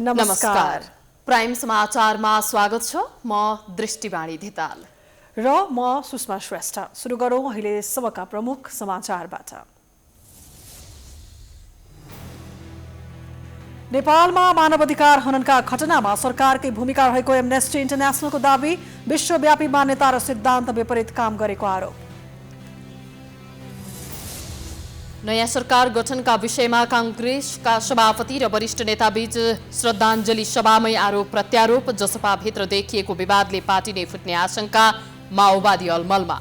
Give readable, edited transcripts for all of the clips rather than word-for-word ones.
नमस्कार। प्राइम समाचारमा स्वागत छ। म दृष्टिवाणी धिताल र म सुषमा श्रेष्ठ। सुरु गरौँ अहिलेसम्मका प्रमुख समाचारबाट। नेपालमा मानवाधिकार हननका घटनामा सरकारकै भूमिका रहेको एमनेस्टी इन्टरनेसनलको दाबी। विश्वव्यापी मान्यता र सिद्धान्त विपरीत काम गरेको आरोप। नयाँ सरकार गठनका विषयमा कांग्रेसका सभापति र वरिष्ठ नेताबीच श्रद्धाञ्जली सभामै आरोप प्रत्यारोप। जसपाभित्र देखिएको विवादले पार्टी नै फुट्ने आशंका। माओवादी अलमलमा।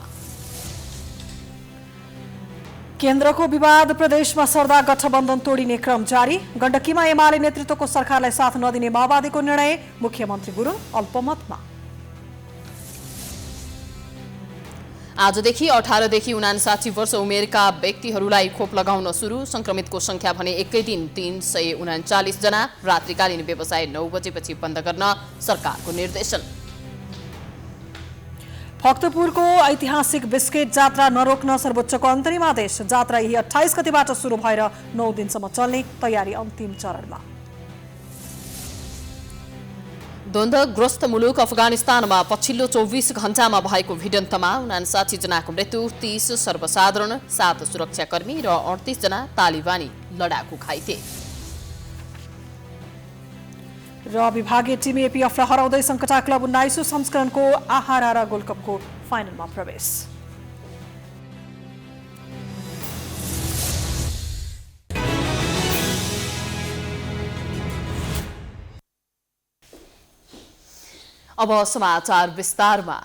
केन्द्रको विवाद प्रदेशमा सर्दा गठबन्धन तोडिने क्रम जारी। गण्डकीमा एमाले नेतृत्वको सरकारलाई साथ नदिने माओवादीको निर्णय। मुख्यमन्त्री गुरुङ अल्पमतमा। आजदेखि 18 देखि 59 वर्ष उमेरका व्यक्तिहरूलाई खोप लगाउन सुरु। संक्रमितको संख्या भने एकै दिन 339 जना। रात्रिकालीन व्यवसाय 9 बजेपछि बन्द गर्न सरकारको निर्देशन। भक्तपुरको ऐतिहासिक बिस्केट जात्रा नरोक्न सर्वोच्चको अन्तरिम आदेश। जात्रा यही 28 गतिबाट सुरु भएर 9 दिनसम्म चल्ने। तयारी अन्तिम चरणमा। द्वन्द्वग्रस्त मुलुक अफगानिस्तानमा पछिल्लो 24 घण्टामा भएको भिडन्तमा 59 जनाको मृत्यु, 30 सर्वसाधारण, 7 सुरक्षाकर्मी र 38 जना तालिबानी लडाकु घाइते। र विभागीय टिम एपीएफलाई हराउँदै सङ्कटा क्लब 19औं संस्करणको आहारा गोल्डकपको फाइनलमा प्रवेश। अब समाचार विस्तारमा।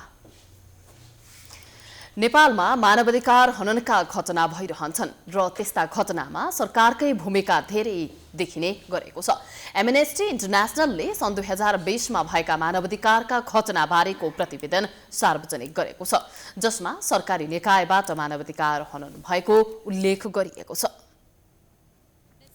नेपालमा मानवाधिकार हननका घटना भइरहन्छन् र त्यस्ता घटनामा सरकारकै भूमिका धेरै देखिने गरेको छ। एमनेस्टी इन्टरनेसनलले सन् 2020 मा भएका मानवाधिकारका घटनाबारेको प्रतिवेदन सार्वजनिक गरेको छ, जसमा सरकारी निकायबाट मानवाधिकार हनन भएको उल्लेख गरिएको छ।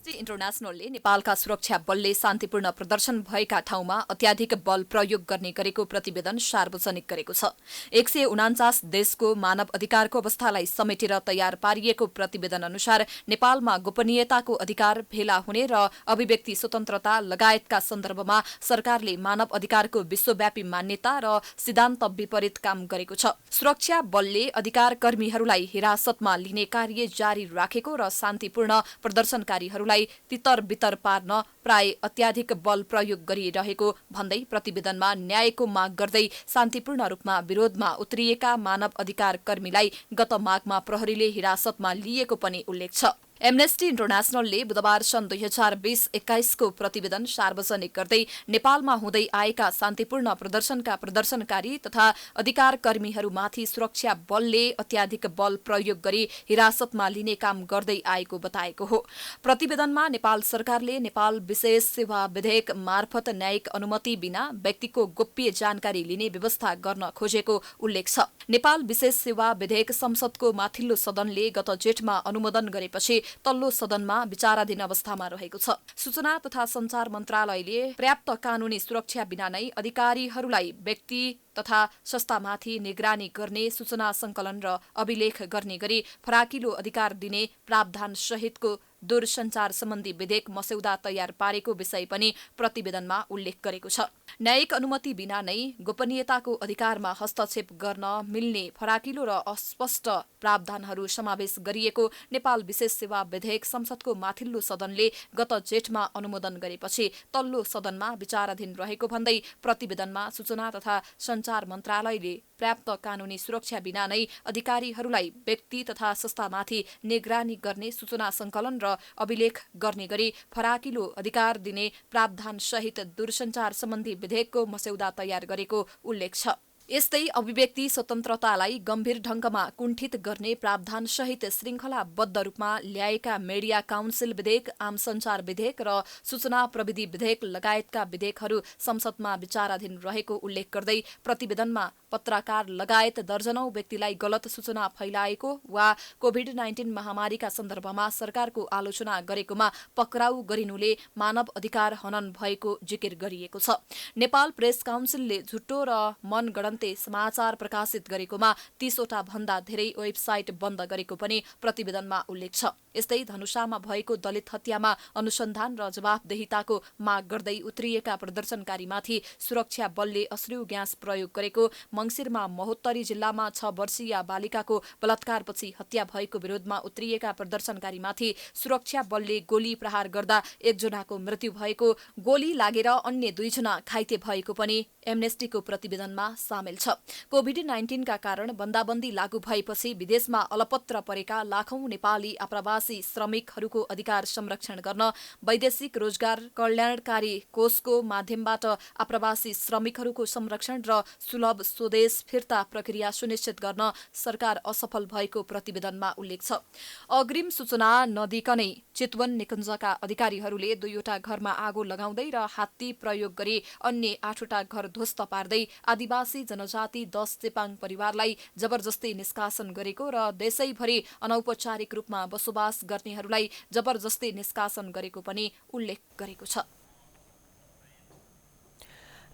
एमनेस्टी इन्टरनेसनलले नेपालका सुरक्षा बलले शान्तिपूर्ण प्रदर्शन भएका ठाउँमा अत्याधिक बल प्रयोग गर्ने गरेको प्रतिवेदन सार्वजनिक गरेको छ। 149 देशको मानव अधिकारको अवस्थालाई समेटेर तयार पारिएको प्रतिवेदन अनुसार नेपालमा गोपनीयताको अधिकार, भेला हुने र अभिव्यक्ति स्वतन्त्रता लगायतका सन्दर्भमा सरकारले मानव अधिकारको विश्वव्यापी मान्यता र सिद्धान्त विपरीत काम गरेको छ। सुरक्षा बलले अधिकार कर्मीहरूलाई हिरासतमा लिने कार्य जारी राखेको र शान्तिपूर्ण प्रदर्शनकारीहरूलाई तितर बितर पार्न प्राय अत्याधिक बल प्रयोग गरिरहेको भन्दै प्रतिवेदनमा न्यायको माग गर्दै शान्तिपूर्ण रूपमा विरोधमा उत्रिएका मानव अधिकार कर्मीलाई गत माघमा प्रहरीले हिरासतमा लिएको पनि उल्लेख छ। एमनेस्टी इन्टरनेसनलले बुधबार सन् 2020-21 को प्रतिवेदन सार्वजनिक गर्दै नेपालमा हुँदै आएका शान्तिपूर्ण प्रदर्शनका प्रदर्शनकारी तथा अधिकार कर्मीहरूमाथि सुरक्षा बलले अत्याधिक बल प्रयोग गरी हिरासतमा लिने काम गर्दै आएको बताएको हो। प्रतिवेदनमा नेपाल सरकारले नेपाल विशेष सेवा विधेयक मार्फत न्यायिक अनुमति बिना व्यक्तिको गोप्य जानकारी लिने व्यवस्था गर्न खोजेको उल्लेख छ। नेपाल विशेष सेवा विधेयक संसदको माथिल्लो सदनले गत जेठमा अनुमोदन गरेपछि तल्लो सदनमा विचाराधीन अवस्थामा रहेको छ। सूचना तथा संचार मन्त्रालयले पर्याप्त कानूनी सुरक्षा बिना नै अधिकारीहरूलाई व्यक्ति तथा संस्थामाथि निगरानी गर्ने, सूचना संकलन र अभिलेख गर्ने गरी फराकिलो अधिकार दिने प्रावधान सहितको दूरसञ्चार सम्बन्धी विधेयक मस्यौदा तयार पारेको विषय पनि प्रतिवेदनमा उल्लेख गरेको छ। न्यायिक अनुमति बिना नै गोपनीयताको अधिकारमा हस्तक्षेप गर्न मिल्ने फराकिलो र अस्पष्ट प्रावधानहरू समावेश गरिएको नेपाल विशेष सेवा विधेयक संसदको माथिल्लो सदनले गत जेठमा अनुमोदन गरेपछि तल्लो सदनमा विचाराधीन रहेको भन्दै प्रतिवेदनमा सूचना तथा संचार मन्त्रालयले पर्याप्त कानूनी सुरक्षा बिना नै अधिकारीहरूलाई व्यक्ति तथा संस्थामाथि निगरानी गर्ने, सूचना संकलन र अभिलेख गर्ने गरी फराकिलो अधिकार दिने प्रावधान सहित दूरसञ्चार सम्बन्धी विधेयकको मस्यौदा तयार गरेको उल्लेख छ। यस्तै अभिव्यक्ति स्वतन्त्रतालाई गम्भीर ढंगमा कुण्ठित गर्ने प्रावधान सहित श्रृङ्खलाबद्ध रूपमा ल्याएका मिडिया काउन्सिल विधेयक, आम सञ्चार विधेयक र सूचना प्रविधि विधेयक लगायतका विधेयकहरू संसदमा विचाराधीन रहेको उल्लेख गर्दै प्रतिवेदनमा पत्रकार लगायत दर्जनौं व्यक्तिलाई गलत सूचना फैलाएको वा कोभिड-19 महामारीका सन्दर्भमा सरकारको आलोचना गरेकोमा पक्राउ गरिनुले मानव अधिकार हनन भएको जिकिर गरिएको छ। नेपाल प्रेस काउन्सिलले झुटो र मनगढन्त चलते समाचार प्रकाशित गरेकोमा 30वटा भन्दा धेरै वेबसाइट बन्द गरेको पनि प्रतिवेदनमा उल्लेख छ। यस्तै धनुषामा भएको दलित हत्यामा अनुसन्धान र जवाफदेहिताको माग गर्दै उत्रिएका प्रदर्शनकारीमाथि सुरक्षा बलले अश्रु ग्यास प्रयोग गरेको, मङ्सिरमा महोत्तरी जिल्लामा 6 वर्षीय बालिकाको बलात्कारपछि हत्या भएको विरोधमा उत्रिएका प्रदर्शनकारीमाथि सुरक्षा बलले गोली प्रहार गर्दा 1 जनाको मृत्यु भएको, गोली लागेर अन्य 2 जना घाइते भएको पनि एमनेस्टीको प्रतिवेदनमा सामेल छ। कोभिड-19 का कारण बन्दाबन्दी लागू भएपछि विदेशमा अलपत्र परेका लाखौं नेपाली आप्रवासी श्रमिकहरूको अधिकार संरक्षण गर्न वैदेशिक रोजगार कल्याणकारी कोषको माध्यमबाट आप्रवासी श्रमिकहरूको संरक्षण र सुलभ स्वदेश फिर्ता प्रक्रिया सुनिश्चित गर्न सरकार असफल भएको प्रतिवेदनमा उल्लेख छ। अग्रिम सूचना नदिकनै चितवन निकुञ्जका अधिकारीहरूले 2वटा घरमा आगो लगाउँदै र हात्ती प्रयोग गरी अन्य 8वटा घर ध्वस्त पार्दै आदिवासी जनजाति 10 चेपाङ परिवारलाई जबरजस्ती निष्कासन गरेको र देशैभरि अनौपचारिक रूपमा बसोबास गर्नेहरूलाई जबरजस्ती निष्कासन गरेको पनि उल्लेख गरेको छ।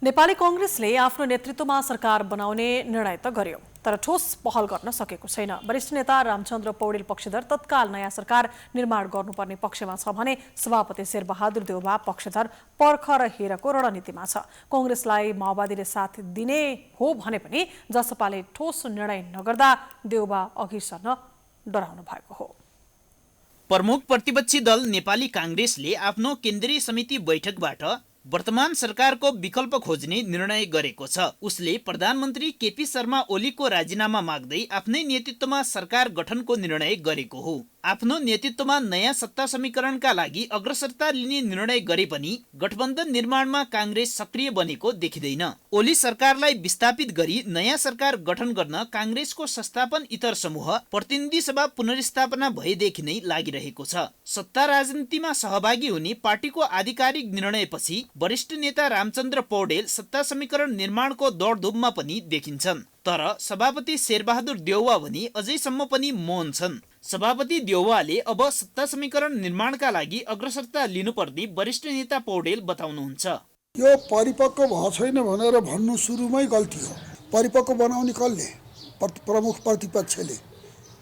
नेपाली कांग्रेसले आफ्नो नेतृत्वमा सरकार बनाउने निर्णय त गर्यो, तर ठोस पहल गर्न सकेको छैन। वरिष्ठ नेता रामचन्द्र पौडेल पक्षधर तत्काल नयाँ सरकार निर्माण गर्नुपर्ने पक्षमा छ भने सभापति शेरबहादुर देउवा पक्षधर पर्ख र हेरको रणनीतिमा छ। कांग्रेसलाई माओवादीले साथ दिने हो भने पनि जसपाले ठोस निर्णय नगर्दा देउवा अघि सर्न डराउनु भएको हो। प्रमुख प्रतिपक्षी दल नेपाली कांग्रेसले आफ्नो केन्द्रीय समिति बैठकबाट वर्तमान सरकारको विकल्प खोज्ने निर्णय गरेको छ। उसले प्रधानमन्त्री केपी शर्मा ओलीको राजीनामा माग्दै आफ्नै नेतृत्वमा सरकार गठनको निर्णय गरेको हो। आफ्नो नेतृत्वमा नयाँ सत्ता समीकरणका लागि अग्रसरता लिने निर्णय गरे पनि गठबन्धन निर्माणमा कांग्रेस सक्रिय बनेको देखिँदैन। ओली सरकारलाई विस्थापित गरी नयाँ सरकार गठन गर्न कांग्रेसको संस्थापन इतर समूह प्रतिनिधि सभा पुनर्स्थापना भएदेखि नै लागिरहेको छ। सत्ता राजनीतिमा सहभागी हुने पार्टीको आधिकारिक निर्णयपछि वरिष्ठ नेता रामचन्द्र पौडेल सत्ता समीकरण निर्माणको दौडधुपमा पनि देखिन्छन्। तर सभापति शेरबहादुर देउवा भने अझैसम्म पनि मौन छन्। सभापति देउवाले अब सत्ता समीकरण निर्माणका लागि अग्रसरता लिनुपर्ने वरिष्ठ नेता पौडेल बताउनुहुन्छ। यो परिपक्व भएको छैन भनेर भन्नु सुरुमै गल्ती हो। परिपक्व बनाउने कसले? प्रमुख प्रतिपक्षले,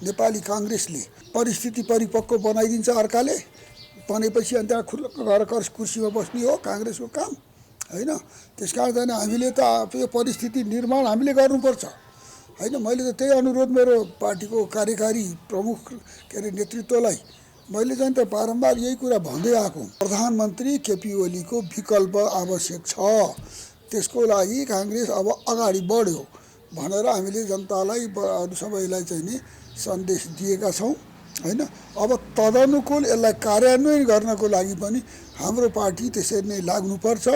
नेपाली कांग्रेसले। परिस्थिति परिपक्व बनाइदिन्छ अर्काले भनेपछि अनि त्यहाँ खुल्ल गएर कुर्सीमा बस्ने हो कांग्रेसको काम हैन। त्यसकारण हामीले त यो परिस्थिति निर्माण हामीले गर्नुपर्छ हैन। मैले त त्यही अनुरोध मेरो पार्टीको कार्यकारी प्रमुख नेतृत्वलाई मैले चाहिँ त बारम्बार यही कुरा भन्दै आएको। प्रधानमन्त्री केपी ओलीको विकल्प आवश्यक छ, त्यसको लागि कांग्रेस अब अगाडि बढ्यो भनेर हामीले जनतालाई सबैलाई चाहिँ नि सन्देश दिएका छौँ हैन। अब तदनुकूल यसलाई कार्यान्वयन गर्नको लागि पनि हाम्रो पार्टी त्यसरी नै लाग्नुपर्छ।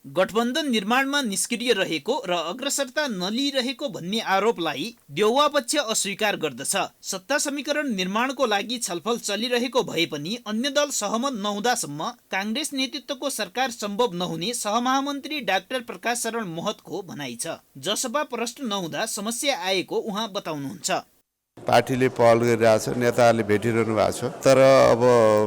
गठबन्धन निर्माणमा निष्क्रिय रहेको र अग्रसरता नलिइरहेको भन्ने आरोपलाई देउवा पक्ष अस्वीकार गर्दछ। सत्ता समीकरण निर्माणको लागि छलफल चलिरहेको भए पनि अन्य दल सहमत नहुँदासम्म कांग्रेस नेतृत्वको सरकार सम्भव नहुने सहमहामन्त्री डाक्टर प्रकाश शरण महतको भनाइ छ। जसपा प्रष्ट नहुँदा समस्या आएको उहाँ बताउनुहुन्छ। पार्टीले पहल गरिरहेछ, नेताहरूले भेटिरहनु भएको छ, तर अब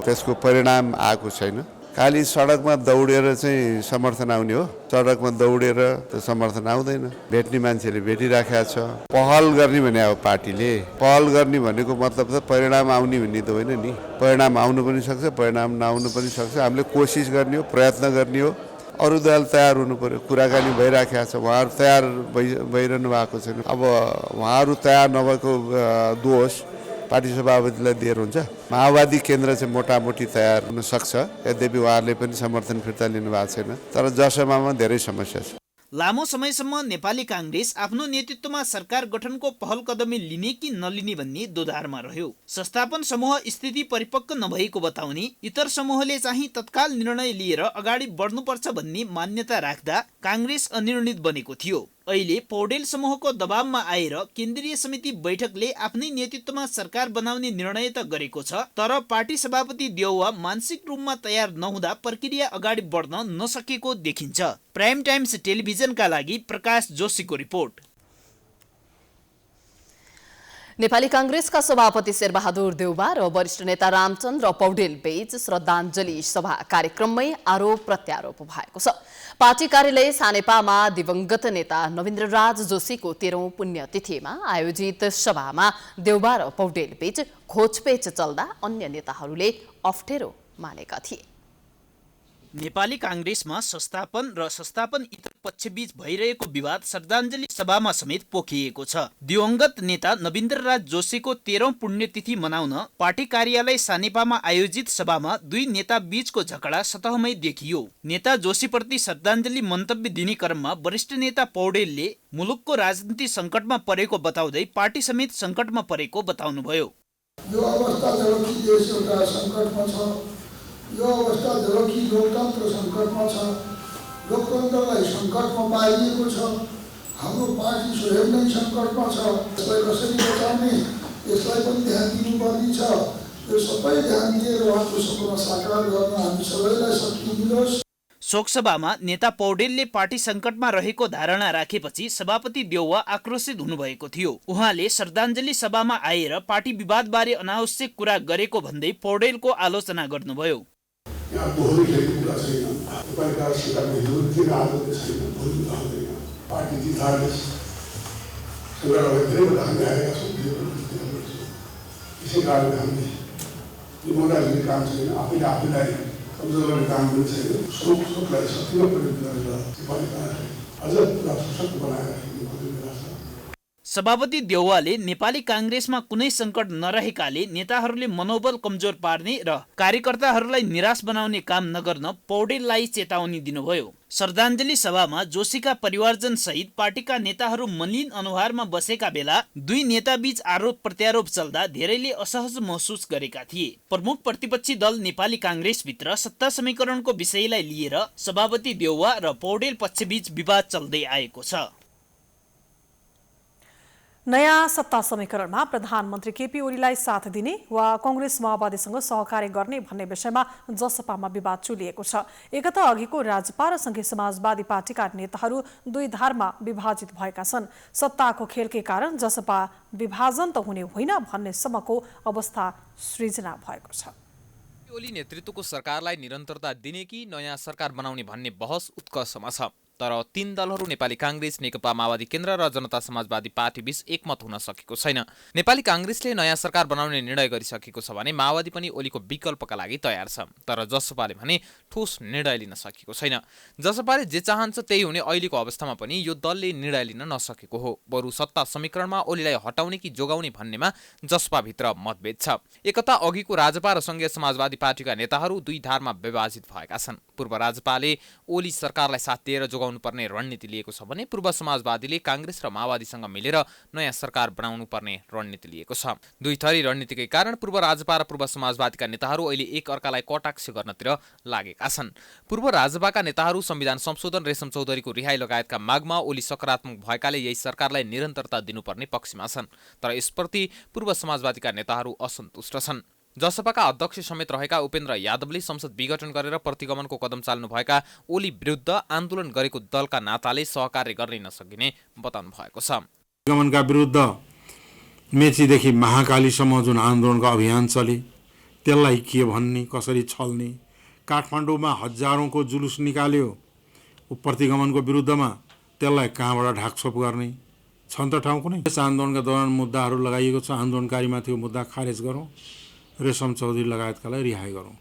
त्यसको परिणाम आएको छैन। खालि सडकमा दौडेर चाहिँ समर्थन आउने हो, सडकमा दौडेर त्यो समर्थन आउँदैन। भेट्ने मान्छेले भेटिराखेको छ। पहल गर्ने भने अब पार्टीले पहल गर्ने भनेको मतलब त परिणाम आउने भन्ने त होइन नि। परिणाम आउनु पनि सक्छ, परिणाम नआउनु पनि सक्छ। हामीले कोसिस गर्ने हो, प्रयत्न गर्ने हो। अरू दल तयार हुनु पर्यो। कुराकानी भइराखेको छ, उहाँहरू तयार भइरहनु भएको छैन। अब उहाँहरू तयार नभएको दोष पार्टी सभापतिलाई दिएर हुन्छ। माओवादी केन्द्र चाहिँ मोटामोटी तयार हुन सक्छ, यद्यपि उहाँहरूले पनि समर्थन फिर्ता लिनु भएको छैन। तर जसपामा धेरै समस्या छ। लामो समयसम्म नेपाली कांग्रेस आफ्नो नेतृत्वमा सरकार गठनको पहल कदमी लिने कि नलिने भन्ने दोधारमा रह्यो। संस्थापन समूह स्थिति परिपक्व नभएको बताउने, इतर समूहले चाहिँ तत्काल निर्णय लिएर अगाडि बढ्नुपर्छ भन्ने मान्यता राख्दा कांग्रेस अनिर्णित बनेको थियो। अहिले पौडेल समूहको दबावमा आएर केन्द्रीय समिति बैठकले आफ्नै नेतृत्वमा सरकार बनाउने निर्णय त गरेको छ, तर पार्टी सभापति देउवा मानसिक रूपमा तयार नहुँदा प्रक्रिया अगाडि बढ्न नसकेको देखिन्छ। प्राइम टाइम्स टेलिभिजनका लागि प्रकाश जोशीको रिपोर्ट। नेपाली कांग्रेसका सभापति शेरबहादुर देउबा र वरिष्ठ नेता रामचन्द्र पौडेल बीच श्रद्धाञ्जली सभा कार्यक्रममै आरोप प्रत्यारोप भएको छ। पार्टी कार्यालय सानेपामा दिवंगत नेता नवीन्द्रराज जोशीको 13औं पुण्यतिथिमा आयोजित सभामा देउबा र पौडेल बीच खोजपेच चल्दा अन्य नेताहरूले अप्ठ्यारो मानेका थिए। नेपाली कांग्रेसमा संस्थापन र संस्थापन इतर पक्षबीच भइरहेको विवाद श्रद्धाञ्जली सभामा समेत पोखिएको छ। दिवंगत नेता नवीन्द्रराज जोशीको 13औं पुण्यतिथि मनाउन पार्टी कार्यालय सानेपामा आयोजित सभामा दुई नेता बीचको झगडा सतहमै देखियो। नेता जोशीप्रति श्रद्धाञ्जली मन्तव्य दिने क्रममा वरिष्ठ नेता पौडेलले मुलुकको राजनीति सङ्कटमा परेको बताउँदै पार्टी समेत सङ्कटमा परेको बताउनुभयो। यो अवस्था जबकि देश एउटा सङ्कटमा छ, यो अवस्था जबकि लोकतन्त्र सङ्कटमा छ, लोकतन्त्रलाई सङ्कटमा पारिएको छ, हाम्रो पार्टी स्वयं नै सङ्कटमा छ। यसलाई कसरी बचाउने, यसलाई पनि ध्यान दिनुपर्ने छ। यो सबै ध्यान दिएर उहाँको सपना साकार गर्न हामी सबैलाई शक्ति मिलोस्। शोकसभामा नेता पौडेलले पार्टी सङ्कटमा रहेको धारणा राखेपछि सभापति देउवा आक्रोशित हुनुभएको थियो। उहाँले श्रद्धाञ्जली सभामा आएर पार्टी विवादबारे अनावश्यक कुरा गरेको भन्दै पौडेलको आलोचना गर्नुभयो। यहाँ दोहोरी खेल्ने कुरा छैन, तपाईँका सरकारले हिउँतिर आएको छैन, भोलि आउँदैन। पार्टी जिताले सङ्कटमा धेरैवटा हामी आएका छौँ। त्यसै कारणले हामीले निभाउन लिने काम छैन, आफैले आफैलाई कमजोर गर्ने काम पनि छैन। शोकलाई शक्तिमा परिणत गरेर नेपालीलाई अझ पुरा सशक्त बनाएर राख्ने बेला छ। सभापति देउवाले नेपाली कांग्रेसमा कुनै सङ्कट नरहेकाले नेताहरूले मनोबल कमजोर पार्ने र कार्यकर्ताहरूलाई निराश बनाउने काम नगर्न पौडेललाई चेतावनी दिनुभयो। श्रद्धाञ्जली सभामा जोशीका परिवारजन सहित पार्टीका नेताहरू मलिन अनुहारमा बसेका बेला दुई नेताबीच आरोप प्रत्यारोप चल्दा धेरैले असहज महसुस गरेका थिए। प्रमुख प्रतिपक्षी दल नेपाली कांग्रेसभित्र सत्ता समीकरणको विषयलाई लिएर सभापति देउवा र पौडेल पक्षबीच विवाद चल्दै आएको छ। नयाँ सत्ता समीकरणमा प्रधानमन्त्री केपी ओलीलाई साथ दिने वा कांग्रेस माओवादीसँग सहकार्य गर्ने भन्ने विषयमा जसपामा विवाद चुलिएको छ। एकता अघिको राजपा र संघीय समाजवादी पार्टीका नेताहरू दुई धारमा विभाजित भएका छन्। सत्ताको खेलकै कारण जसपा विभाजन त हुने होइन भन्ने सम्मको अवस्था सृजना भएको छ। ओली नेतृत्वको सरकारलाई निरन्तरता दिने कि नयाँ सरकार बनाउने भन्ने बहस उत्कर्षमा छ। तर तीन दलहरू नेपाली कांग्रेस, नेकपा माओवादी केन्द्र र जनता समाजवादी पार्टी बीच एकमत हुन सकेको छैन। नेपाली कांग्रेसले नयाँ सरकार बनाउने निर्णय गरिसकेको छ भने माओवादी पनि ओलीको विकल्पका लागि तयार छ। तर जसपाले भने ठोस निर्णय लिन सकेको छैन। जसपाले जे चाहन्छ त्यही हुने अहिलेको अवस्थामा पनि यो दलले निर्णय लिन नसकेको हो। बरु सत्ता समीकरणमा ओलीलाई हटाउने कि जोगाउने भन्नेमा जसपाभित्र मतभेद छ। एकता अघिको राजपा र संघीय समाजवादी पार्टीका नेताहरू दुई धारमा विभाजित भएका छन्। पूर्व राजपाले ओली सरकारलाई साथ दिएर पर्ने रणनीति लिएको छ भने पूर्व समाजवादीले कांग्रेस र माओवादीसँग मिलेर नयाँ सरकार बनाउनु पर्ने रणनीति लिएको छ। दुई थरी रणनीतिकै कारण पूर्व राजपा र पूर्व समाजवादीका नेताहरू अहिले एक अर्कालाई कटाक्ष गर्नतिर लागेका छन्। पूर्व राजपाका नेताहरू संविधान संशोधन, रेशम चौधरीको रिहाई लगायतका मागमा ओली सकारात्मक भएकाले यही सरकारलाई निरन्तरता दिनुपर्ने पक्षमा छन्। तर यसप्रति पूर्व समाजवादीका नेताहरू असन्तुष्ट छन्। जसपाका अध्यक्ष समेत रहेका उपेन्द्र यादवले संसद विघटन गरेर प्रतिगमनको कदम चाल्नुभएका ओली विरुद्ध आन्दोलन गरेको दलका नाताले सहकार्य गर्न नसकिने बताउनु भएको छ। प्रतिगमनका विरुद्ध मेचीदेखि महाकालीसम्म जुन आन्दोलनको अभियान चले त्यसलाई के भन्ने, कसरी छल्ने, काठमाडौँमा हजारौंको जुलुस निकाल्यो प्रतिगमनको विरुद्धमा, त्यसलाई कहाँबाट ढाकछोप गर्ने, छन् त ठाउँ कुनै। यस आन्दोलनका दौरान मुद्दाहरू लगाइएको छ, आन्दोलनकारीमाथिको मुद्दा खारेज गरौँ, रेशम चौधरी लगायतकालाई रिहाई गरौँ।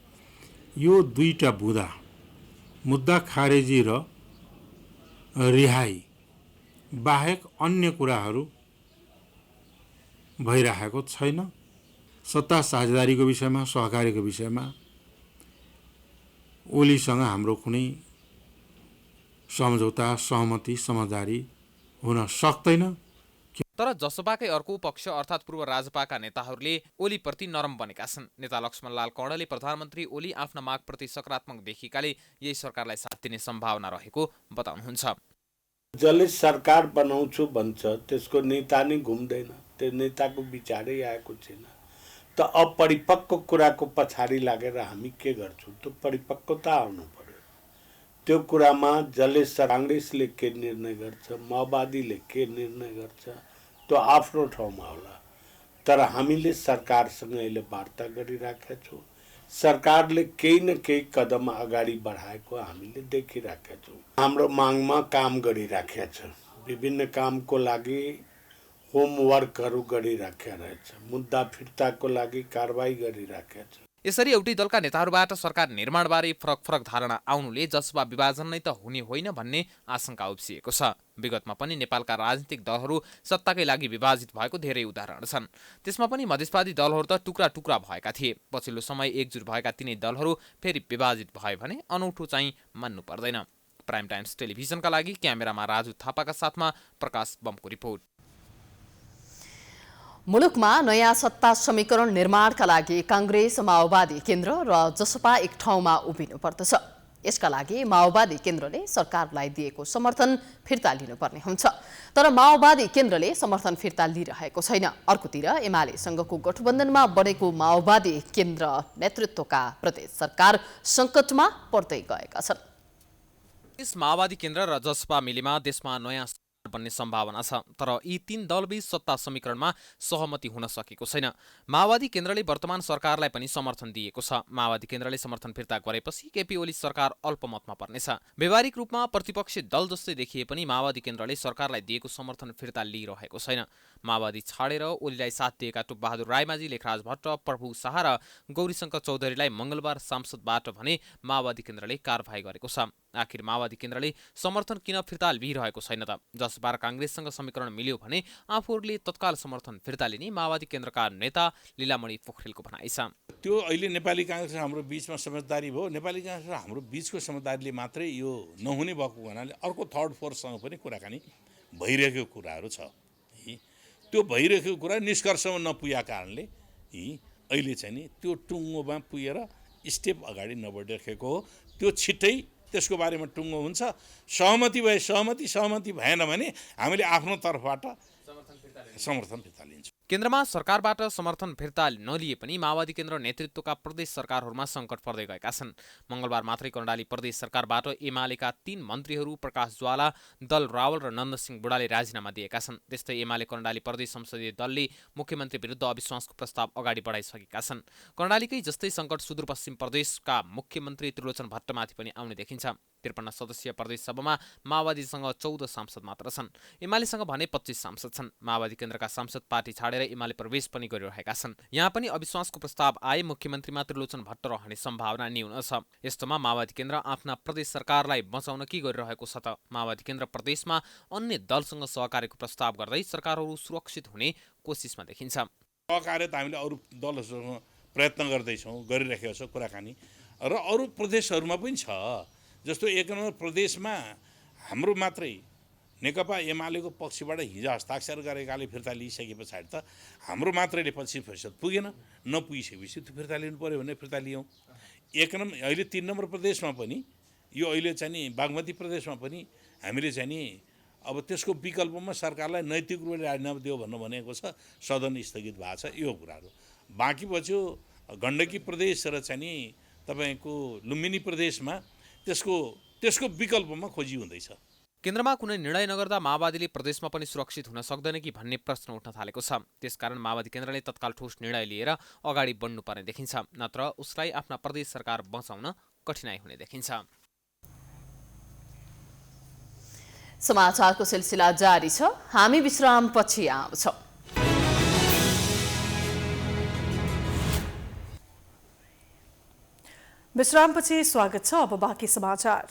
यो दुईटा बुँदा, मुद्दा खारेजी र रिहाई बाहेक अन्य कुराहरू भइरहेको छैन। सत्ता साझेदारीको विषयमा, सहकार्यको विषयमा ओलीसँग हाम्रो कुनै सम्झौता, सहमति, समझदारी हुन सक्दैन। तर जसपाकै अर्को पक्ष अर्थात् पूर्व राजपाका नेताहरूले ओलीप्रति नरम बनेका छन्। नेता लक्ष्मणलाल कर्णले प्रधानमन्त्री ओली आफ्ना मागप्रति सकारात्मक देखिएकाले यही सरकारलाई साथ दिने सम्भावना रहेको बताउनुहुन्छ। जसले सरकार बनाउँछु भन्छ त्यसको नेता नै घुम्दैन, त्यो नेताको विचारै आएको छैन। त अपरिपक्व कुराको पछाडि लागेर हामी के गर्छौँ? त्यो परिपक्वता आउनु पर्यो। त्यो कुरामा जसले कांग्रेसले के निर्णय गर्छ, माओवादीले के निर्णय गर्छ, त्यो आफ्नो ठाउँमा होला। तर हामीले सरकारसँग अहिले वार्ता गरिराखेका छौँ। सरकारले केही न केही कदम अगाडि बढाएको हामीले देखिराखेका छौँ। हाम्रो मागमा काम गरिराखेका छ। विभिन्न कामको लागि होमवर्कहरू गरिराखेका रहेछ। मुद्दा फिर्ताको लागि कारबाही गरिराखेका छ। यसरी एउटै दलका नेताहरूबाट सरकार निर्माणबारे फरक फरक धारणा आउनुले जसपा विभाजन नै त हुने होइन भन्ने आशंका उब्सिएको छ। विगतमा पनि नेपालका राजनीतिक दलहरू सत्ताकै लागि विभाजित भएको धेरै उदाहरण छन्। त्यसमा पनि मधेसवादी दलहरू त टुक्रा टुक्रा भएका थिए। पछिल्लो समय एकजुट भएका तिनै दलहरू फेरि विभाजित भए भने अनौठो चाहिँ मान्नु पर्दैन। प्राइम टाइम्स टेलिभिजनका लागि क्यामेरामा राजु थापाका साथमा प्रकाश बमको रिपोर्ट। मुलुकमा नयाँ सत्ता समीकरण निर्माणका लागि कांग्रेस, माओवादी केन्द्र र जसपा एक ठाउँमा उभिनु पर्दछ। यसका लागि माओवादी केन्द्रले सरकारलाई दिएको समर्थन फिर्ता लिनुपर्ने हुन्छ। तर माओवादी केन्द्रले समर्थन फिर्ता लिइरहेको छैन। अर्कोतिर एमालेसँगको गठबन्धनमा बनेको माओवादी केन्द्र नेतृत्वका प्रदेश सरकार सङ्कटमा पर्दै गएका छन्। यस माओवादी केन्द्र र जसपा मिलेमा देशमा नयाँ बन्ने सम्भावना छ। तर यी तीन दलबीच सत्ता समीकरणमा सहमति हुन सकेको छैन। माओवादी केन्द्रले वर्तमान सरकारलाई पनि समर्थन दिएको छ। माओवादी केन्द्रले समर्थन फिर्ता गरेपछि केपी ओली सरकार अल्पमतमा पर्नेछ। व्यावहारिक रूपमा प्रतिपक्षी दल जस्तै देखिए पनि माओवादी केन्द्रले सरकारलाई दिएको समर्थन फिर्ता लिइरहेको छैन। माओवादी छाडेर ओलीलाई साथ दिएका टुकबहादुर रायमाझी, लेखराज भट्ट, प्रभु शाह र गौरीशङ्कर चौधरीलाई मङ्गलबार सांसदबाट भने माओवादी केन्द्रले कारबाही गरेको छ। आखिर माओवादी केन्द्रले समर्थन किन फिर्ता लिइरहेको छैन त? जसपा र कांग्रेससँग समीकरण मिल्यो भने आफूहरूले तत्काल समर्थन फिर्ता लिने माओवादी केन्द्रका नेता लीलामणि पोखरेलको भनाइ छ। त्यो अहिले नेपाली कांग्रेस र हाम्रो बीचमा समझदारी भयो। नेपाली कांग्रेस र हाम्रो बीचको समझदारीले मात्रै यो नहुने भएको हुनाले अर्को थर्ड फोर्ससँग पनि कुराकानी भइरहेको कुराहरू छ। त्यो भइरहेको कुरा निष्कर्षमा नपुगेका कारणले अहिले चाहिँ नि त्यो टुङ्गोमा पुगेर स्टेप अगाडि नबढिरहेको हो। त्यो छिट्टै त्यसको बारेमा टुङ्गो हुन्छ। सहमति भए सहमति भएन भने हामीले आफ्नो तर्फबाट समर्थन फिर्ता लिन्छौँ। केन्द्रमा सरकारबाट समर्थन फिर्ता नलिए पनि माओवादी केन्द्र नेतृत्वका प्रदेश सरकारहरूमा सङ्कट पर्दै गएका छन्। मङ्गलबार मात्रै कर्णाली प्रदेश सरकारबाट एमालेका 3 मन्त्रीहरू प्रकाश ज्वाला, दल रावल र नन्दसिंह बुढाले राजीनामा दिएका छन्। त्यस्तै एमाले कर्णाली प्रदेश संसदीय दलले मुख्यमन्त्री विरुद्ध अविश्वासको प्रस्ताव अगाडि बढाइसकेका छन्। कर्णालीकै जस्तै सङ्कट सुदूरपश्चिम प्रदेशका मुख्यमन्त्री त्रिलोचन भट्टमाथि पनि आउने देखिन्छ। 53 सदस्यीय प्रदेश सभामा माओवादीसँग 14 सांसद मात्र छन्। एमालेसँग भने 25 सांसद छन्। माओवादी केन्द्रका सांसद पार्टी छाडेर एमाले प्रवेश पनि गरिरहेका छन्। यहाँ पनि अविश्वासको प्रस्ताव आए मुख्यमन्त्रीमा त्रिलोचन भट्ट रहने सम्भावना न्यून छ। यस्तोमा माओवादी केन्द्र आफ्ना प्रदेश सरकारलाई बचाउन के गरिरहेको छ त? माओवादी केन्द्र प्रदेशमा अन्य दलसँग सहकार्यको प्रस्ताव गर्दै सरकारहरू सुरक्षित हुने कोसिसमा देखिन्छ। सहकार्य त हामीले अरू दलहरूसँग प्रयत्न गर्दैछौँ, गरिरहेका छौँ कुराकानी, र अरू प्रदेशहरूमा पनि छ। जस्तो 1 नम्बर प्रदेशमा हाम्रो मात्रै नेकपा एमालेको पक्षबाट हिजो हस्ताक्षर गरेकाले फिर्ता लिइसके पछाडि त हाम्रो मात्रैले 25% पुगेन। नपुगिसकेपछि त्यो फिर्ता लिनु पर्यो भने फिर्ता लियौँ। 1 नम्बर अहिले 3 नम्बर प्रदेशमा पनि यो अहिले चाहिँ नि बागमती प्रदेशमा पनि हामीले चाहिँ नि अब त्यसको विकल्पमा सरकारलाई नैतिक रूपले राजीनामा दियो भन्नु भनेको छ। सदन स्थगित भएको छ। यो कुराहरू बाँकी बच्यो गण्डकी प्रदेश र चाहिँ नि तपाईँको लुम्बिनी प्रदेशमा त्यसको विकल्पमा खोजी हुँदैछ। केन्द्रमा कुनै निर्णय नगर्दा माओवादीले प्रदेशमा पनि सुरक्षित हुन सक्दैन कि भन्ने प्रश्न उठ्न थालेको छ। त्यसकारण माओवादी केन्द्रले तत्काल ठोस निर्णय लिएर अगाडि बढ्नुपर्ने देखिन्छ। नत्र उसलाई आफ्ना प्रदेश सरकार बचाउन कठिनाइ हुने देखिन्छ। समाचारको सिलसिला जारी छ। हामी विश्रामपछि आउँछौँ। विश्रामपछि स्वागत छ। अब बाँकी समाचार।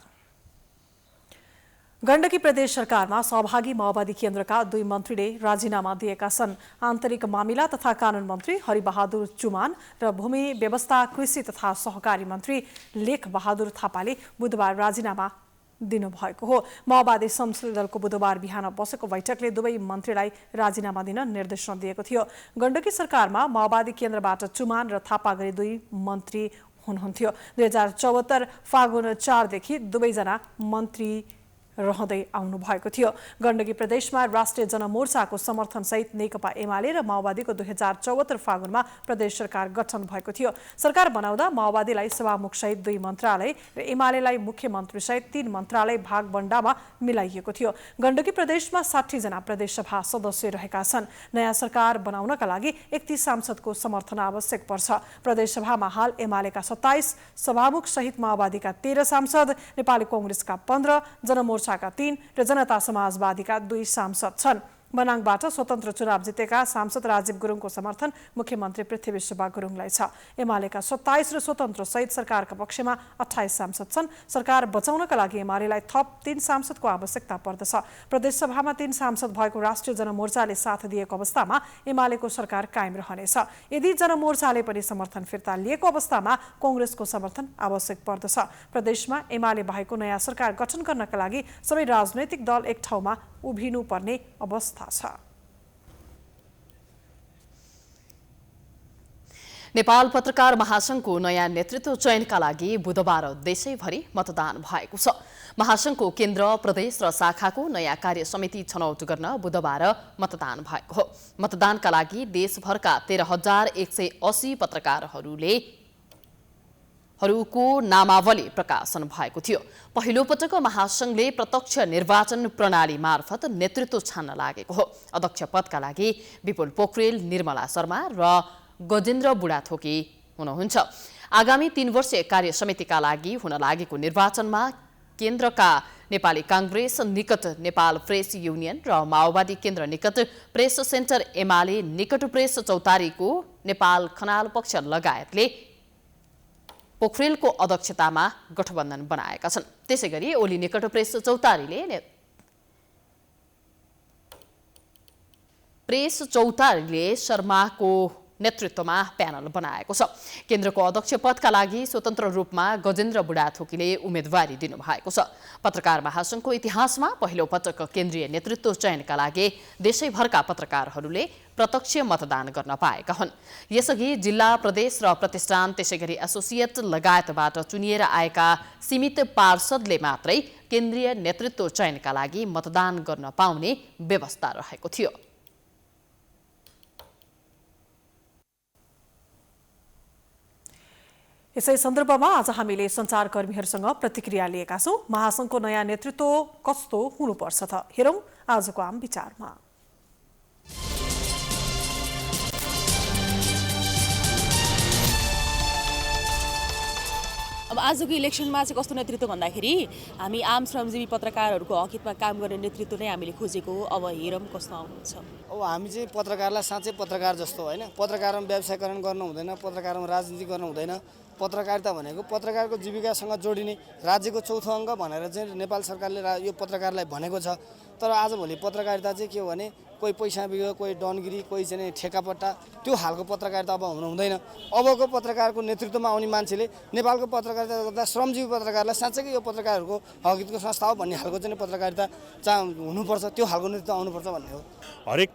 गण्डकी प्रदेश सरकारमा सहभागी माओवादी केन्द्रका 2 मन्त्रीले राजीनामा दिएका छन्। आन्तरिक मामिला तथा कानून मन्त्री हरिबहादुर चुमान र भूमि व्यवस्था, कृषि तथा सहकारी मन्त्री लेखबहादुर थापाले बुधबार राजीनामा दिनुभएको हो। माओवादी संसदीय दलको बुधबार बिहान बसेको बैठकले दुवै मन्त्रीलाई राजीनामा दिन निर्देशन दिएको थियो। गण्डकी सरकारमा माओवादी केन्द्रबाट चुमान र थापा गरी 2 मन्त्री हुनुहुन्थ्यो। 2074 फागुन 4 देखि दुवैजना मन्त्री रहँदै आउनु भएको थियो। गण्डकी प्रदेशमा राष्ट्रिय जनमोर्चाको समर्थनसहित नेकपा एमाले र माओवादीको 2074 फागुनमा प्रदेश सरकार गठन भएको थियो। सरकार बनाउँदा माओवादीलाई सभामुखसहित 2 मन्त्रालय र एमालेलाई मुख्यमन्त्रीसहित 3 मन्त्रालय भागबण्डामा मिलाइएको थियो। गण्डकी प्रदेशमा 60 जना प्रदेशसभा सदस्य रहेका छन्। नयाँ सरकार बनाउनका लागि 31 सांसदको समर्थन आवश्यक पर्छ। प्रदेशसभामा हाल एमालेका 27, सभामुखसहित माओवादीका 13 सांसद, नेपाली कांग्रेसका 15, जनमोर्चाका 3 र जनता समाजवादीका 2 सांसद छन्। मनाङबाट स्वतन्त्र चुनाव जितेका सांसद राजीव गुरुङको समर्थन मुख्यमन्त्री पृथ्वी सुब्बा गुरुङलाई छ। एमालेका 27 र स्वतन्त्र सहित सरकारका पक्षमा 28 सांसद छन्। सरकार बचाउनका लागि एमालेलाई थप 3 सांसदको आवश्यकता पर्दछ। प्रदेशसभामा 3 सांसद भएको राष्ट्रिय जनमोर्चाले साथ दिएको अवस्थामा एमालेको सरकार कायम रहनेछ। यदि जनमोर्चाले पनि समर्थन फिर्ता लिएको अवस्थामा कांग्रेसको समर्थन आवश्यक पर्दछ। प्रदेशमा एमाले बाहेकको नयाँ सरकार गठन गर्नका लागि सबै राजनैतिक दल एक ठाउँमा उभिनुपर्ने अवस्था छ। नेपाल पत्रकार महासंघको नयाँ नेतृत्व चयनका लागि बुधबार देशैभरि मतदान भएको छ। महासंघको केन्द्र, प्रदेश र शाखाको नयाँ कार्य समिति छनौट गर्न बुधबार मतदान भएको हो। मतदानका लागि देशभरका 13,180 पत्रकारहरूको नामावली प्रकाशन भएको थियो। पहिलो पटक महासंघले प्रत्यक्ष निर्वाचन प्रणाली मार्फत नेतृत्व छान्न लागेको हो। अध्यक्ष पदका लागि विपुल पोखरेल, निर्मला शर्मा र गजेन्द्र बुढाथोकी हुनुहुन्छ। आगामी 3 वर्षीय कार्य समितिका लागि हुन लागेको निर्वाचनमा केन्द्रका नेपाली कांग्रेस निकट नेपाल प्रेस युनियन र माओवादी केन्द्र निकट प्रेस सेन्टर एमाले निकट प्रेस चौतारीको नेपाल खनाल पक्ष लगायतले पोखरेलको अध्यक्षतामा गठबन्धन बनाएका छन्। त्यसैगरी ओली निकट प्रेस चौतारीले शर्माको नेतृत्वमा प्यानल बनाएको छ। केन्द्रको अध्यक्ष पदका लागि स्वतन्त्र रूपमा गजेन्द्र बुढाथोकीले उम्मेदवारी दिनुभएको छ। पत्रकार महासंघको इतिहासमा पहिलो पटक केन्द्रीय नेतृत्व चयनका लागि देशैभरका पत्रकारहरूले प्रत्यक्ष मतदान गर्न पाएका हुन्। यसअघि जिल्ला, प्रदेश र प्रतिष्ठान, त्यसैगरी एसोसिएट लगायतबाट चुनिएर आएका सीमित पार्षदले मात्रै केन्द्रीय नेतृत्व चयनका लागि मतदान गर्न पाउने व्यवस्था रहेको थियो। यसै सन्दर्भमा आज हामीले सञ्चारकर्मीहरूसँग प्रतिक्रिया लिएका छौँ। महासंघको नयाँ नेतृत्व कस्तो हुनुपर्छ त? हेरौँ आजको आम विचारमा। अब आजको इलेक्सनमा चाहिँ कस्तो नेतृत्व भन्दाखेरि हामी आम श्रमजीवी पत्रकारहरूको हकहितमा काम गर्ने नेतृत्व नै हामीले खोजेको हो। अब हेरौँ कस्तो आउनुहुन्छ। अब हामी चाहिँ पत्रकारलाई साँच्चै पत्रकार जस्तो होइन, पत्रकारमा व्यवसायीकरण गर्नु हुँदैन, पत्रकारमा राजनीति गर्नु हुँदैन। पत्रकारिता भनेको पत्रकारको जीविकासँग जोडिने राज्यको चौथो अङ्ग भनेर चाहिँ नेपाल सरकारले यो पत्रकारलाई भनेको छ। तर आजभोलि पत्रकारिता चाहिँ के हो भने कोही पैसा बिग्यो, कोही डनगिरी, कोही चाहिँ ठेकापट्टा, त्यो हालको पत्रकारिता अब हुनु हुँदैन। अबको पत्रकारको नेतृत्वमा आउने मान्छेले नेपालको पत्रकारिता गर्दा श्रमजीवी पत्रकारलाई साँच्चै यो पत्रकारहरूको हकहितको संस्था हो भन्ने खालको चाहिँ पत्रकारिता हुनुपर्छ, त्यो खालको नेतृत्व आउनुपर्छ भन्ने हो। हरेक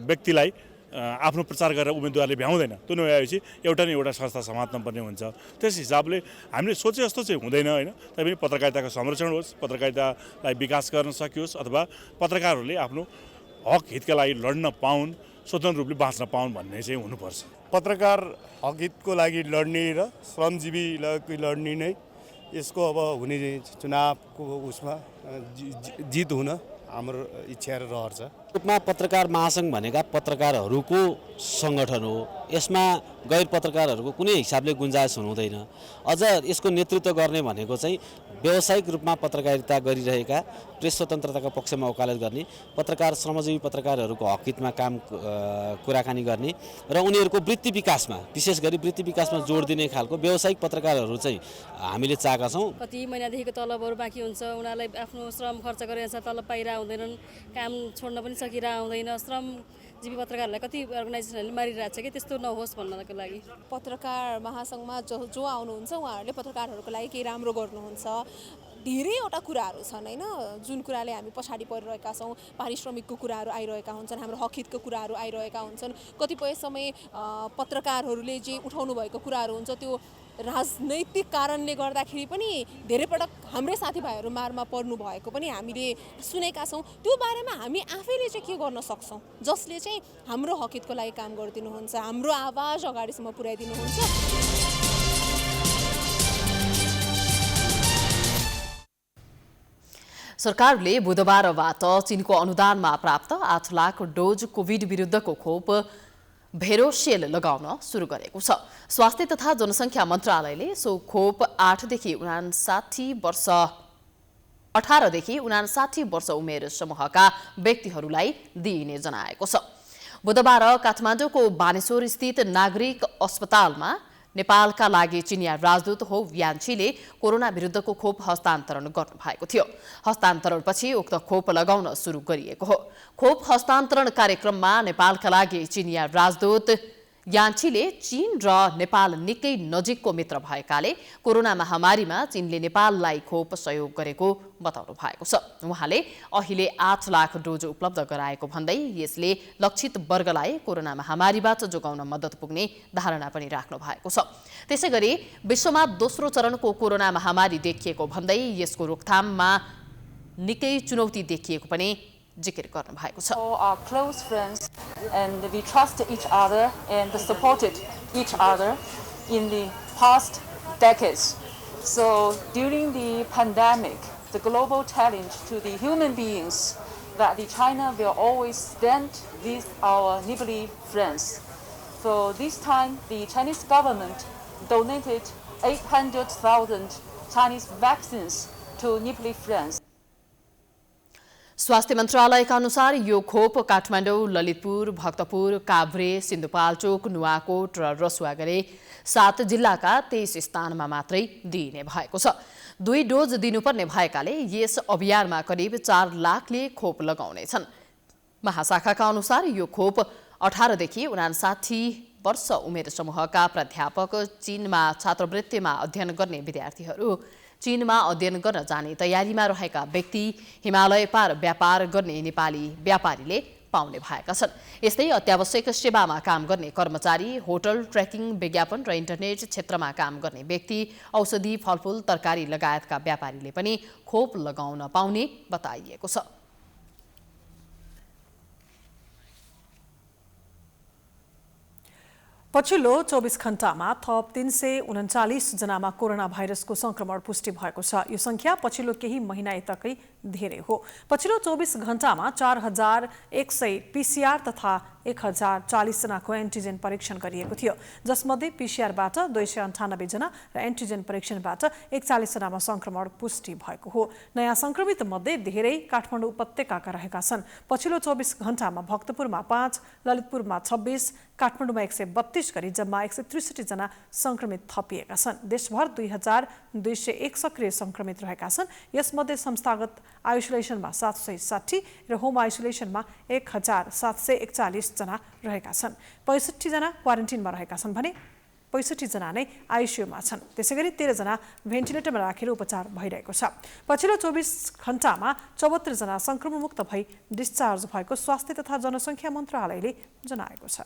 व्यक्तिलाई आफ्नो प्रचार गरेर उम्मेदवारले भ्याउँदैन। त्यो नभएपछि एउटा न एउटा संस्था समात्नुपर्ने हुन्छ। त्यस हिसाबले हामीले सोचे जस्तो चाहिँ हुँदैन होइन। तैपनि पत्रकारिताको संरक्षण होस्, पत्रकारितालाई विकास गर्न सकियोस्, अथवा पत्रकारहरूले आफ्नो हक हितका लागि लड्न पाउन्, स्वतन्त्र रूपले बाँच्न पाउन् भन्ने चाहिँ हुनुपर्छ। पत्रकार हक हितको लागि लड्ने र श्रमजीवीलाई लड्ने नै यसको अब हुने चुनावको उसमा जित हुन हाम्रो इच्छा र रहर छ। रूपमा पत्रकार महासंघ भनेका पत्रकारहरूको सङ्गठन हो। यसमा गैर पत्रकारहरूको कुनै हिसाबले गुन्जाइस हुँदैन। अझ यसको नेतृत्व गर्ने भनेको चाहिँ व्यावसायिक रूपमा पत्रकारिता गरिरहेका, प्रेस स्वतन्त्रताको पक्षमा वकालत गर्ने, पत्रकार श्रमजीवी पत्रकारहरूको हकहितमा काम कुराकानी गर्ने र उनीहरूको वृत्ति विकासमा, विशेष गरी वृत्ति विकासमा जोड दिने खालको व्यावसायिक पत्रकारहरू चाहिँ हामीले चाहेका छौँ। कति महिनादेखिको तलबहरू बाँकी हुन्छ, उनीहरूलाई आफ्नो श्रम खर्च गरेर तलब पाइरहेको हुँदैनन्, काम छोड्न पनि सकिरहेको हुँदैन। श्रमजीवी पत्रकारहरूलाई कति अर्गनाइजेसनहरूले मारिरहेको छ कि त्यस्तो नहोस् भन्नको लागि। पत्रकार महासंघमा जो आउनुहुन्छ उहाँहरूले पत्रकारहरूको लागि केही राम्रो गर्नुहुन्छ। धेरैवटा कुराहरू छन् हैन, जुन कुराले हामी पछाडि परिरहेका छौँ। पारिश्रमिकको कुराहरू आइरहेका हुन्छन्, हाम्रो हकहितको कुराहरू आइरहेका हुन्छन्। कतिपय समय पत्रकारहरूले जे उठाउनु भएको कुराहरू हुन्छ त्यो राजनैतिक कारणले गर्दाखेरि पनि धेरै पटक हाम्रै साथीभाइहरू मारमा पर्नु भएको पनि हामीले सुनेका छौँ। त्यो बारेमा हामी आफैले चाहिँ के गर्न सक्छौँ, जसले चाहिँ हाम्रो हकहितको लागि काम गरिदिनुहुन्छ, हाम्रो आवाज अगाडिसम्म पुर्याइदिनुहुन्छ। सरकारले बुधबारबाट चीनको अनुदानमा प्राप्त 8 लाख डोज कोभिड विरुद्धको खोप भेरोसेल लगाउन सुरु गरेको छ। स्वास्थ्य तथा जनसङ्ख्या मन्त्रालयले सो खोप 18 देखि 59 वर्ष उमेर समूहका व्यक्तिहरूलाई दिइने जनाएको छ। बुधबार काठमाडौँको बानेश्वर स्थित नागरिक अस्पतालमा नेपालका लागि चिनिया राजदूत हो यान्छीले कोरोना विरुद्धको खोप हस्तान्तरण गर्नुभएको थियो। हस्तान्तरणपछि उक्त खोप लगाउन सुरु गरिएको हो। खोप हस्तान्तरण कार्यक्रममा नेपालका लागि चिनिया राजदूत यान्छीले चीन र नेपाल निकै नजिकको मित्र भएकाले कोरोना महामारीमा चीनले नेपाललाई खोप सहयोग गरेको बताउनु भएको छ। उहाँले अहिले 8 लाख डोज उपलब्ध गराएको भन्दै यसले लक्षित वर्गलाई कोरोना महामारीबाट जोगाउन मद्दत पुग्ने धारणा पनि राख्नु भएको छ। त्यसैगरी विश्वमा दोस्रो चरणको कोरोना महामारी देखिएको भन्दै यसको रोकथाममा निकै चुनौती देखिएको पनि जिकिर गर्नु भएको छ। Our close friends and we trusted each other and supported each other in the past decades. So during the pandemic, the global challenge to the human beings that the China will always stand with our neighborly friends. So this time the Chinese government donated 800,000 Chinese vaccines to neighborly friends. स्वास्थ्य मन्त्रालयका अनुसार यो खोप काठमाडौँ, ललितपुर, भक्तपुर, काभ्रे, सिन्धुपाल्चोक, नुवाकोट र रसुवा गरी 7 जिल्लाका 23 स्थानमा मात्रै दिइने भएको छ। 2 डोज दिनुपर्ने भएकाले यस अभियानमा करिब 4 लाखले खोप लगाउनेछन्। महाशाखाका अनुसार यो खोप 18 देखि 59 वर्ष उमेर समूहका प्राध्यापक, चीनमा छात्रवृत्तिमा अध्ययन गर्ने विद्यार्थीहरू, चीनमा अध्ययन गर्न जाने तयारीमा रहेका व्यक्ति, हिमालय पार व्यापार गर्ने नेपाली व्यापारीले पाउने भएका छन्। यस्तै अत्यावश्यक सेवामा काम गर्ने कर्मचारी, होटल, ट्रेकिङ, विज्ञापन र इन्टरनेट क्षेत्रमा काम गर्ने व्यक्ति, औषधि, फलफूल, तरकारी लगायतका व्यापारीले पनि खोप लगाउन पाउने बताइएको छ। पछिल्लो 24 घण्टामा थप 339 जनामा कोरोना भाइरसको संक्रमण पुष्टि भएको छ। यो संख्या पछिल्लो केही महिना यताकै धेरै हो। पछिल्लो 24 घण्टामा 4100 पीसीआर तथा 1040 जनाको एन्टिजेन परीक्षण गरिएको थियो, जसमध्ये पीसीआरबाट 298 जना र एन्टिजेन परीक्षणबाट 41 जनामा संक्रमण पुष्टि भएको हो। नयाँ संक्रमित मध्ये धेरै काठमाडौँ उपत्यकाका रहेका छन्। पछिल्लो 24 घण्टामा भक्तपुरमा 5, ललितपुरमा 26, काठमाडौँमा 132 गरी जम्मा 163 जना संक्रमित थपिएका छन्। देशभर 2201 सक्रिय संक्रमित रहेका छन्। यसमध्ये संस्थागत आइसोलेसनमा 760 र होम आइसोलेसनमा 1741 जना रहेका छन्। 65 जना क्वारेन्टिनमा रहेका छन् भने 65 जना नै आइसियुमा छन्। त्यसैगरी 13 जना भेन्टिलेटरमा राखेर उपचार भइरहेको छ। पछिल्लो 24 घण्टामा 74 जना संक्रमणमुक्त भई डिस्चार्ज भएको स्वास्थ्य तथा जनसङ्ख्या मन्त्रालयले जनाएको छ।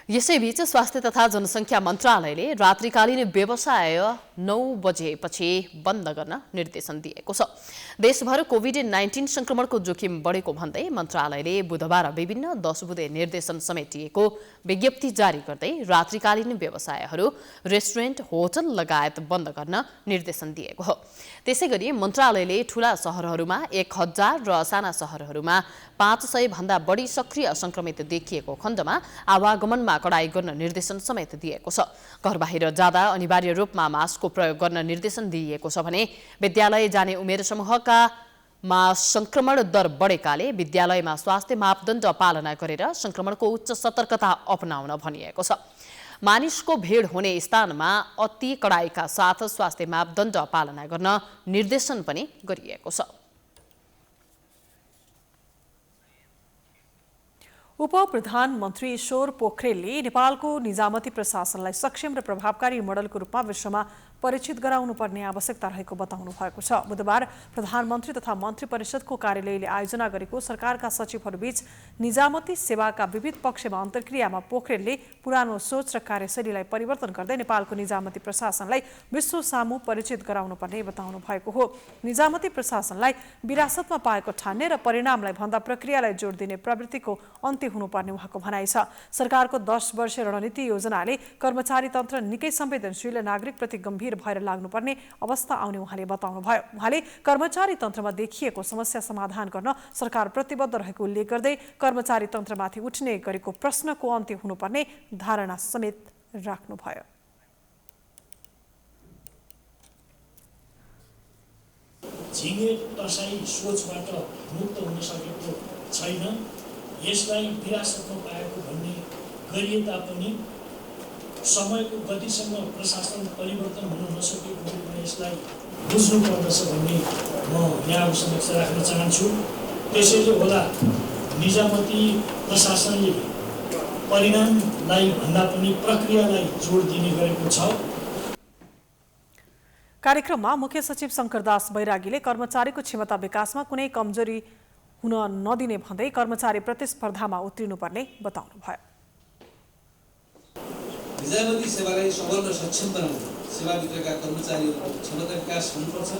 यसैबीच स्वास्थ्य तथा जनसङ्ख्या मन्त्रालयले रात्रिकालीन व्यवसाय 9 बजेपछि बन्द गर्न निर्देशन दिएको छ। देशभर कोभिड-19 संक्रमणको जोखिम बढेको भन्दै मन्त्रालयले बुधबार विभिन्न 10 बुँदे निर्देशन समेटिएको विज्ञप्ति जारी गर्दै रात्रिकालीन व्यवसायहरू, रेस्टुरेन्ट, होटल लगायत बन्द गर्न निर्देशन दिएको हो। त्यसैगरी मन्त्रालयले ठूला शहरहरूमा 1000 र साना शहरहरूमा 500 भन्दा बढी सक्रिय संक्रमित देखिएको खण्डमा आवागमनमा कडाई गर्न निर्देशन समेत दिएको छ। घर बाहिर जाँदा अनिवार्य रूपमा मास्कको प्रयोग गर्न निर्देशन दिइएको छ भने विद्यालय जाने उमेर समूहका संक्रमण दर बढेकाले विद्यालयमा स्वास्थ्य मापदण्ड पालना गरेर संक्रमणको उच्च सतर्कता अपनाउन भनिएको छ। मानिसको भिड हुने स्थानमा अति कडाइका साथ स्वास्थ्य मापदण्ड पालना गर्न निर्देशन पनि गरिएको छ। उप प्रधानमन्त्री ईश्वर पोखरेलले नेपालको निजामती प्रशासनलाई सक्षम र प्रभावकारी मोडलको रूपमा विश्वमा परिचित गराउनुपर्ने आवश्यकता रहेको बताउनु भएको छ। बुधबार प्रधानमन्त्री तथा मन्त्री परिषदको कार्यालयले आयोजना गरेको सरकारका सचिवहरूबीच निजामती सेवाका विविध पक्षमा अन्तर्क्रियामा पोखरेलले पुरानो सोच र कार्यशैलीलाई परिवर्तन गर्दै नेपालको निजामती प्रशासनलाई विश्व सामु परिचित गराउनुपर्ने बताउनु भएको हो। निजामती प्रशासनलाई विरासतमा पाएको ठान्ने र परिणामलाई भन्दा प्रक्रियालाई जोड दिने प्रवृत्तिको अन्त्य हुनुपर्ने उहाँको भनाइ छ। सरकारको 10 वर्षीय रणनीति योजनाले कर्मचारी तन्त्र निकै संवेदनशील र नागरिकप्रति गम्भीर भएर लाग्नुपर्ने अवस्था आउने उहाँले बताउनुभयो। उहाँले कर्मचारी तन्त्रमा देखिएको समस्या समाधान गर्न सरकार प्रतिबद्ध रहेको उल्लेख गर्दै कर्मचारी तन्त्रमाथि उठ्ने गरेको प्रश्नको अन्त्य हुनुपर्ने धारणा समेत राख्नुभयो। झिङ्गे टसाई सोचबाट मुक्त हुन सकेको छैन। यसलाई विरासतमा पाएको भन्ने गरिए तापनि समयको गतिसँग प्रशासन परिवर्तन हुन नसकेको रूपमा यसलाई बुझ्नु पर्दछ भन्ने म यहाँहरू समक्ष राख्न चाहन्छु। त्यसैले होला निजामती प्रशासनले परिणामलाई भन्दा पनि प्रक्रियालाई जोड दिने गरेको छ। कार्यक्रममा मुख्य सचिव शंकरदास बैरागीले कर्मचारीको क्षमता विकासमा कुनै कमजोरी हुन नदिने भन्दै कर्मचारी प्रतिस्पर्धामा उत्रिनुपर्ने बताउनुभयो। निजामती सेवालाई सबल र सक्षम बनाउन सेवाभित्रका कर्मचारीहरूको क्षमता विकास हुनुपर्छ,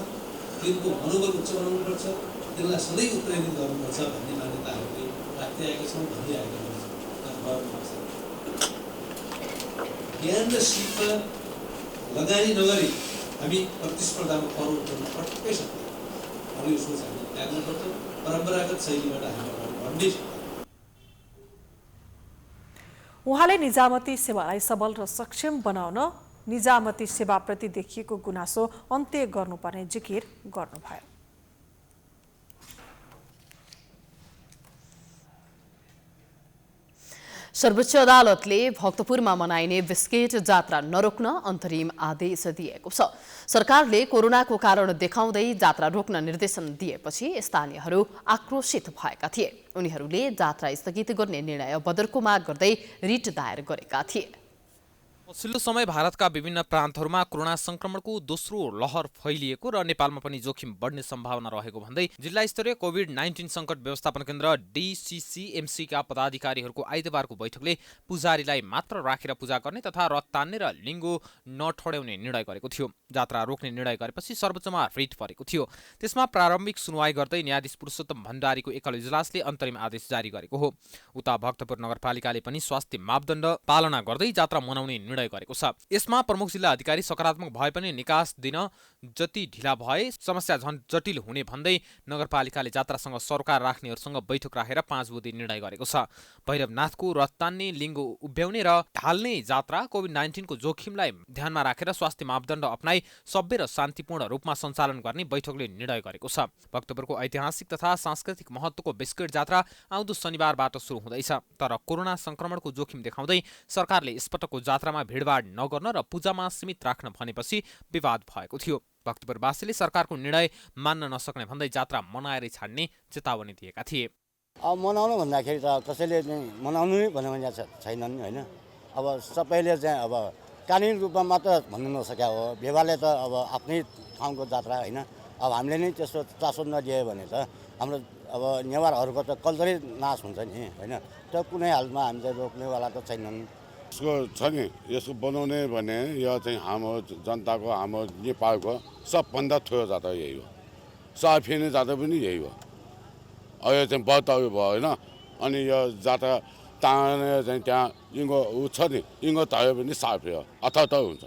तिनको मनोबल उच्च बनाउनुपर्छ, तिनलाई सधैँ उत्प्रेरित गर्नुपर्छ भन्ने मान्यताहरूले राख्दै आएका छौँ, भन्दै आएका छौँ। ज्ञान र सिपमा लगानी नगरी हामी प्रतिस्पर्धामा खरो उठ्न पटक्कै सक्दैन। अरू यो सोच हामी त्याग्नुपर्छ, परम्परागत शैलीबाट हामी अगाडि बढ्दै छौँ। उहाँले निजामती सेवालाई सबल र सक्षम बनाउन निजामती सेवाप्रति देखिएको गुनासो अन्त्य गर्नुपर्ने जिकिर गर्नुभयो। सर्वोच्च अदालतले भक्तपुरमा मनाइने बिस्केट जात्रा नरोक्न अन्तरिम आदेश दिएको छ। सरकारले कोरोनाको कारण देखाउँदै जात्रा रोक्न निर्देशन दिएपछि स्थानीयहरू आक्रोशित भएका थिए। उनीहरूले जात्रा स्थगित गर्ने निर्णय बदरको माग गर्दै रिट दायर गरेका थिए। पछिल्लो समय भारतका विभिन्न प्रान्तहरूमा कोरोना संक्रमणको दोस्रो लहर फैलिएको र नेपालमा पनि जोखिम बढ्ने सम्भावना रहेको भन्दै जिल्ला स्तरीय कोभिड-19 संकट व्यवस्थापन केन्द्र DCCMC का पदाधिकारीहरूको आइतबारको बैठकले पुजारीलाई मात्र राखेर पूजा गर्ने तथा रथ तान्ने र लिङ्गो नठड्याउने निर्णय गरेको थियो। जात्रा रोक्ने निर्णय गरेपछि सर्वोच्चमा रिट परेको थियो। त्यसमा प्रारम्भिक सुनवाई गर्दै न्यायाधीश पुरुषोत्तम भण्डारीको एकल इजलासले अन्तरिम आदेश जारी गरेको हो। उता भक्तपुर नगरपालिकाले पनि स्वास्थ्य मापदण्ड पालना गर्दै जात्रा मनाउने निर्णय गरेको छ। यसमा प्रमुख जिल्ला अधिकारी सकारात्मक भए पनि निकास दिन जति ढिला भए समस्या झन् जटिल हुने भन्दै नगरपालिकाले जात्रासँग सरोकार राख्नेहरूसँग बैठक राखेर 5 बुँदे निर्णय गरेको छ। भैरवनाथको रथ तान्ने, लिङ्गो उभ्याउने र ढाल्ने जात्रा कोभिड-19 को जोखिमलाई ध्यानमा राखेर स्वास्थ्य मापदण्ड अपनाई सभ्य र शान्तिपूर्ण रूपमा सञ्चालन गर्ने बैठकले निर्णय गरेको छ। भक्तपुरको ऐतिहासिक तथा सांस्कृतिक महत्त्वको बिस्केट जात्रा आउँदो शनिबारबाट सुरु हुँदैछ। तर कोरोना संक्रमणको जोखिम देखाउँदै सरकारले यसपटकको जात्रामा भिडभाड नगर्न र पूजामा सीमित राख्न भनेपछि विवाद भएको थियो। भक्तपुरवासीले सरकारको निर्णय मान्न नसक्ने भन्दै जात्रा मनाएरै छाड्ने चेतावनी दिएका थिए। अब मनाउनु भन्दाखेरि त कसैले मनाउनु नै भन्ने छैनन् हैन। अब सबैले चाहिँ अब कानुनी रूपमा मात्र भन्नु नसक्या हो। व्यवहारले त अब आफ्नै ठाउँको जात्रा हैन। अब हामीले नै त्यस्तो चासो नदिए भने त हाम्रो अब नेवारहरूको त कल्चरै नाश हुन्छ नि हैन। त कुनै हालमा हामीले रोक्नेवाला त छैनन्। यसको छ नि, यसको बनाउने भने यो चाहिँ हाम्रो जनताको, हाम्रो नेपालको सबभन्दा ठुलो जात्रा यही हो। साफिने जात्रा पनि यही हो। अब यो चाहिँ बर्ताउ भयो होइन। अनि यो जात्रा ताने चाहिँ त्यहाँ इङ्गो छ नि, इङ्गो तयो पनि साफे हो, अथाउथ हुन्छ।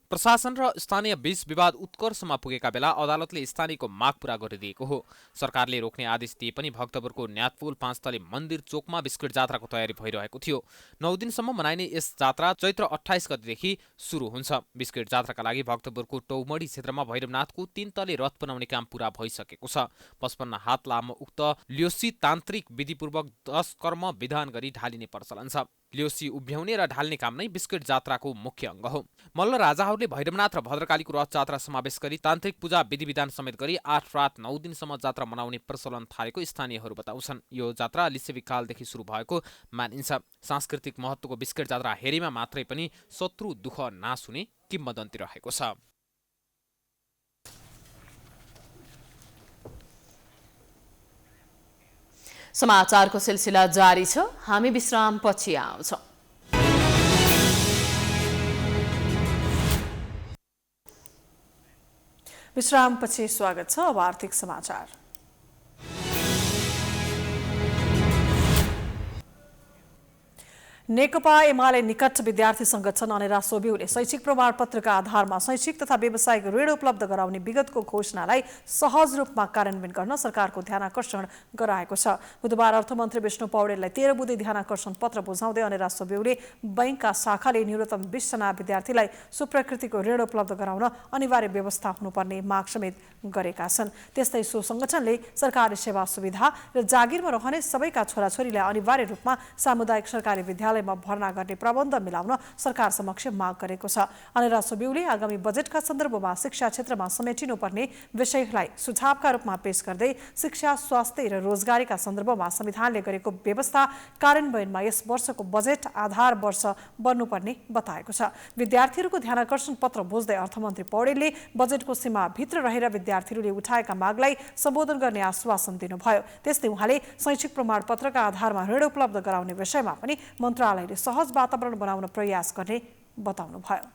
प्रशासन र स्थानीय बीच विवाद उत्कर्षमा पुगेका बेला अदालतले स्थानीयको माग पूरा गरिदिएको हो। सरकारले रोक्ने आदेश दिए पनि भक्तपुरको न्यातपुल 5 तले मन्दिर चोकमा बिस्कुट जात्राको तयारी भइरहेको थियो। 9 दिनसम्म मनाइने यस जात्रा चैत्र 28 गतेदेखि सुरु हुन्छ। बिस्कुट जात्राका लागि भक्तपुरको टौमडी क्षेत्रमा भैरवनाथको 3 तले रथ बनाउने काम पूरा भइसकेको छ। 55 हात लामो उक्त ल्योसी तान्त्रिक विधिपूर्वक 10 कर्म विधान गरी ढालिने प्रचलन छ। ल्योसी उभ्याउने र ढाल्ने काम नै बिस्कुट जात्राको मुख्य अङ्ग हो। मल्ल राजाहरूले भैरवनाथ र भद्रकालीको रथ जात्रा समावेश गरी तान्त्रिक पूजा विधि-विधान समेत गरी 8 रात 9 दिनसम्म जात्रा मनाउने प्रचलन थालेको स्थानीयहरू बताउँछन्। यो जात्रा लिच्छवी कालदेखि सुरु भएको मानिन्छ। सांस्कृतिक महत्त्वको बिस्कुट जात्रा हेरेमा मात्रै पनि शत्रु दुःख नाश हुने किम्वदन्ती रहेको छ। समाचारको सिलसिला जारी छ। हामी विश्राम पछि आउँछौं। विश्रामपछि स्वागत छ। अब आर्थिक समाचार। नेकपा एमाले निकट विद्यार्थी संगठन अनेरा सोबिउले शैक्षिक प्रमाणपत्रका आधारमा शैक्षिक तथा व्यावसायिक ऋण उपलब्ध गराउने विगतको घोषणालाई सहज रूपमा कार्यान्वयन गर्न सरकारको ध्यानाकर्षण गराएको छ। बुधबार अर्थमन्त्री विष्णु पौडेललाई 13 बुँदे ध्यानाकर्षण पत्र बुझाउँदै अनेरा सोबिउले बैंकका शाखाले न्यूनतम 20 जना विद्यार्थीलाई सुप्रकृतिको ऋण उपलब्ध गराउन अनिवार्य व्यवस्था हुनुपर्ने माग समेत गरेका छन्। त्यस्तै सो संगठनले सरकारी सेवा सुविधा र जागिरमा रहने सबैका छोराछोरीलाई अनिवार्य रूपमा सामुदायिक सरकारी विद्यालयमा भर्ना गर्ने प्रबन्ध मिलाउन सरकार समक्ष माग गरेको छ। अनेरा सोबिउले आगामी बजेटका सन्दर्भमा शिक्षा क्षेत्रमा समेटिनुपर्ने विषयलाई सुझावका रूपमा पेश गर्दै शिक्षा, स्वास्थ्य र रोजगारीका सन्दर्भमा संविधानले गरेको व्यवस्था कार्यान्वयनमा यस वर्षको बजेट आधार वर्ष बन्नुपर्ने बताएको छ। विद्यार्थीहरूको ध्यानाकर्षण पत्र बुझ्दै अर्थमन्त्री पौडेलले बजेटको सीमाभित्र रहेर विद्यार्थीहरूले उठाएका मागलाई सम्बोधन गर्ने आश्वासन दिनुभयो। त्यस्तै उहाँले शैक्षिक प्रमाणपत्रका आधारमा ऋण उपलब्ध गराउने विषयमा पनि मन्त्रालयले सहज वातावरण बनाउन प्रयास गर्ने बताउनुभयो।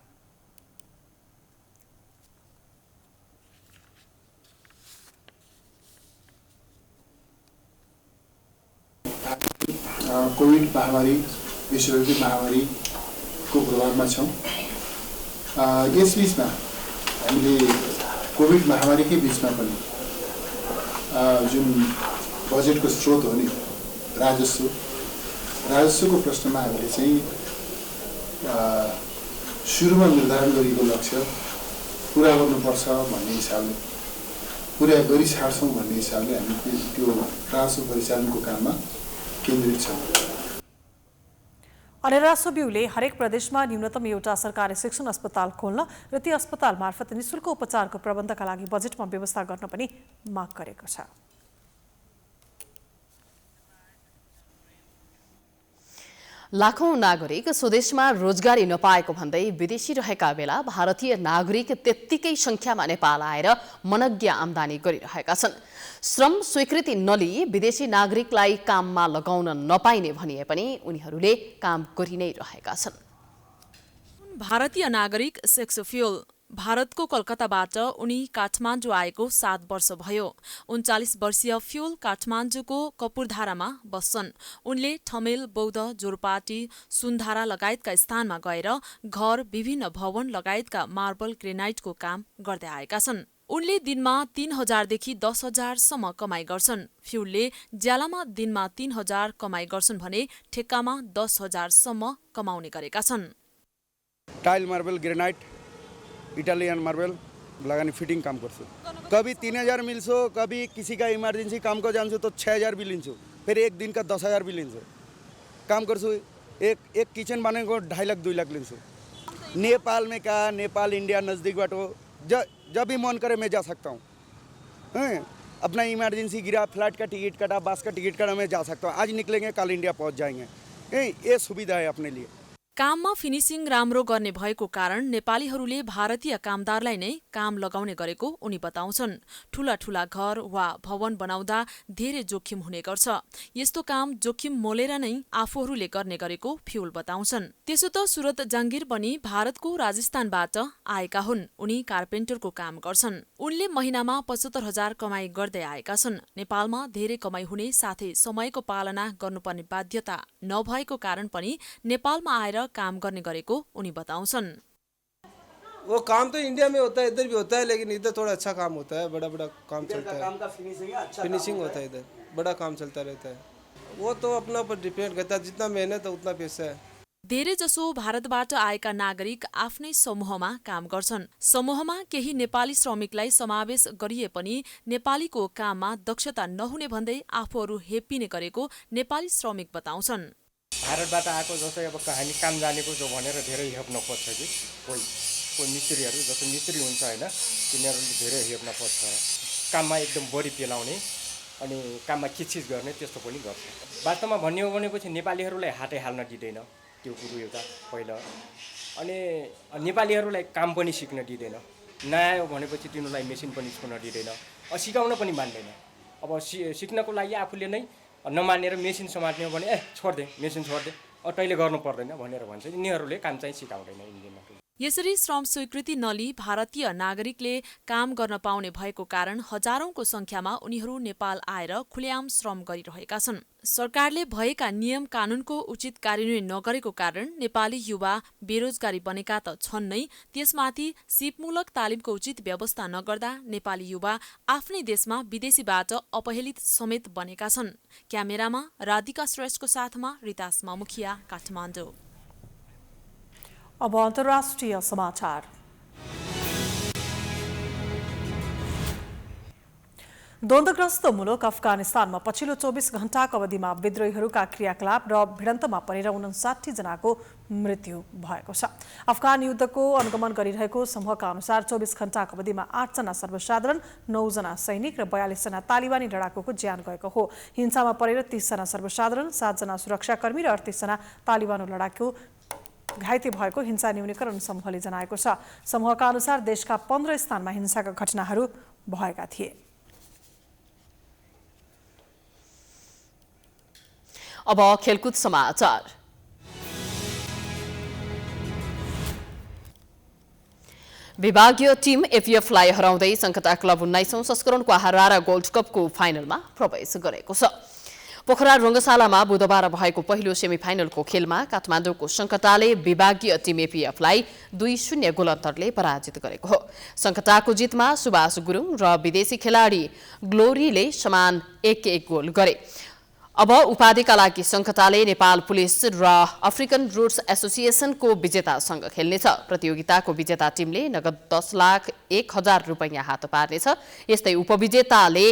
कोभिड महामारी विश्वव्यापी महामारीको प्रभावमा छौँ। यसबीचमा हामीले कोभिड महामारीकै बिचमा पनि जुन बजेटको स्रोत हो नि राजस्वको प्रश्नमा हामीले चाहिँ सुरुमा निर्धारण गरेको लक्ष्य पुरा गर्नुपर्छ भन्ने हिसाबले पुरा गरी छाड्छौँ भन्ने हिसाबले हामी त्यो राजस्व परिचालनको काममा केन्द्रित छौँ। अनेरा सोबिउले हरेक प्रदेशमा न्यूनतम एउटा सरकारी शिक्षण अस्पताल खोल्न र ती अस्पताल मार्फत निशुल्क उपचारको प्रबन्धका लागि बजेटमा व्यवस्था गर्न पनि माग गरेको छ। लाखौं नागरिक स्वदेशमा रोजगारी नपाएको भन्दै विदेशी रहेका बेला भारतीय नागरिक त्यत्तिकै संख्यामा नेपाल आएर मनज्ञ आमदानी गरिरहेका छन्। श्रम स्वीकृति नलिई विदेशी नागरिकलाई काममा लगाउन नपाइने भनिए पनि उनीहरूले काम गरि नै रहेका छन्। भारतीय नागरिक सेक्स फ्युल भारतको कलकत्ताबाट उनी काठमाडौँ आएको 7 वर्ष भयो। 39 वर्षीय फ्युल काठमाडौँको कपुरधारामा बस्छन्। उनले ठमेल, बौद्ध, जोरपाटी, सुन्धारा लगायतका स्थानमा गएर घर, विभिन्न भवन लगायतका मार्बल ग्रेनाइटको काम गर्दै आएका छन्। उनले दिनमा 3000 देखि 10,000 सम्म कमाई गर्छन्। फ्युलले ज्यालामा दिनमा 3000 कमाई गर्छन् भने ठेक्कामा 10,000 सम्म कमाउने गरेका छन्। Tile, marble, granite, Italian marble लगाने फिटिंग काम गर्छु। कभी 3000 मिल्छु, कभी किसी का इमरजेंसी काम को जान्छु तो 6000 भी लिन्छु, फिर एक दिन का 10,000 भी लिन्छु। काम गर्छु। एक किचन बनेको 2.5 लाख 2 लाख लिन्छु। नेपाल में का नेपाल इंडिया नज़दीक बाटो जब भी मन करे मैं जा सकता हूँ। अपना इमरजेंसी गिरा, फ्लाइट का टिकट काटा, बस का टिकट काटा, मैं जा सकता हूँ। आज निकलेंगे कल इंडिया पहुँच जाएंगे। ये सुविधा है अपने लिए। काममा फिनिसिङ राम्रो गर्ने भएको कारण नेपालीहरूले भारतीय कामदारलाई नै काम लगाउने गरेको उनी बताउँछन्। ठूला ठूला घर वा भवन बनाउँदा धेरै जोखिम हुने गर्छ। यस्तो काम जोखिम मोलेर नै आफूहरूले गर्ने गरेको फ्युल बताउँछन्। त्यसो त सुरत जाङ्गिर पनि भारतको राजस्थानबाट आएका हुन्। उनी कार्पेन्टरको काम गर्छन्। उनले महिनामा 75,000 कमाई गर्दै आएका छन्। नेपालमा धेरै कमाई हुने साथै समयको पालना गर्नुपर्ने बाध्यता नभएको कारण पनि नेपालमा आएर काम गर्ने गरेको उनी बताउँछन्। वो काम तो इंडिया में होता है, इधर भी होता है, लेकिन इधर थोड़ा अच्छा काम होता है। बड़ा काम चलता है। काम का फिनिशिंग होता है, इधर बड़ा काम चलता रहता है। वो तो अपना पर डिपेंड करता है, जितना मेहनत है उतना पैसा है। धेरै जसो भारतबाट आएका नागरिक आफ्नै समूहमा काम गर्छन्। समूहमा केही नेपाली श्रमिकलाई समावेश गरिए पनि नेपालीको काममा दक्षता नहुने भन्दै आफूहरू हेपिने गरेको नेपाली श्रमिक बताउँछन्। भारतबाट आएको जस्तै अब कहानी काम जानेको जो भनेर धेरै हेप्न खोज्छ कि कोही मिस्त्रीहरू जस्तो मिस्त्री हुन्छ होइन तिनीहरूले धेरै हेप्न खोज्छ काममा एकदम बढी पेलाउने अनि काममा खिचखिच गर्ने त्यस्तो पनि गर्छ वास्तवमा भन्ने हो भनेपछि नेपालीहरूलाई हातै हाल्न दिँदैन त्यो कुरो एउटा पहिला अनि नेपालीहरूलाई काम पनि सिक्न दिँदैन नआयो भनेपछि तिनीहरूलाई मेसिन पनि छुन दिँदैन सिकाउन पनि मान्दैन अब सिक्नको लागि आफूले नै नमानेर मेसिन समात्ने हो भने छोड्दे मेसिन छोड्दे तैँले गर्नु पर्दैन भनेर भन्छ यिनीहरूले काम चाहिँ सिकाउँदैन इन्जिनियरहरूले यसरी श्रम स्वीकृति नलिई भारतीय नागरिकले काम गर्न पाउने भएको कारण हजारौंको संख्यामा उनीहरू नेपाल आएर खुलेआम श्रम गरिरहेका छन् सरकारले भएका नियम कानूनको उचित कार्यान्वयन नगरेको कारण नेपाली युवा बेरोजगारी बनेका त छन् नै त्यसमाथि सिपमूलक तालिमको उचित व्यवस्था नगर्दा नेपाली युवा आफ्नै देशमा विदेशीबाट अपहेलित समेत बनेका छन् क्यामेरामा राधिका श्रेष्ठको साथमा रितासमा मुखिया काठमाडौँ। अब अन्तर्राष्ट्रिय समाचार। द्वन्द्वग्रस्त मुलुक अफगानिस्तानमा पछिल्लो 24 घण्टाको अवधिमा विद्रोहीहरूका क्रियाकलाप र भिडन्तमा परेर 59 जनाको मृत्यु भएको छ। अफगान युद्धको अनुगमन गरिरहेको समूहका अनुसार 24 घण्टाको अवधिमा 8 जना सर्वसाधारण, 9 जना सैनिक र 42 जना तालिबानी लडाकुको ज्यान गएको हो। हिंसामा परेर 30 जना सर्वसाधारण, 7 जना सुरक्षाकर्मी र 38 जना तालिबानी लडाकु घाइते भएको हिंसा न्यूनीकरण समूहले जनाएको छ। समूहका अनुसार देशका 15 स्थानमा हिंसाका घटनाहरू भएका थिए। अब खेलकुद समाचार। विभागीय टिम एपीएफलाई हराउँदै सङ्कटा क्लब 19औं संस्करणको हारारा गोल्ड कपको फाइनलमा प्रवेश गरेको छ। पोखरा रङ्गशालामा बुधबार भएको पहिलो सेमिफाइनलको खेलमा काठमाडौँको सङ्कटाले विभागीय टिम एपीएफलाई 2-0 गोल अन्तरले पराजित गरेको हो। सङ्कटाको जितमा सुभाष गुरुङ र विदेशी खेलाडी ग्लोरीले समान 1-1 गोल गरे। अब उपाधिका लागि सङ्कटाले नेपाल पुलिस र अफ्रिकन रुट्स एसोसिएसनको विजेतासँग खेल्नेछ। प्रतियोगिताको विजेता टिमले नगद 10,01,000 रुपैयाँ हात पार्नेछ। यस्तै उपविजेताले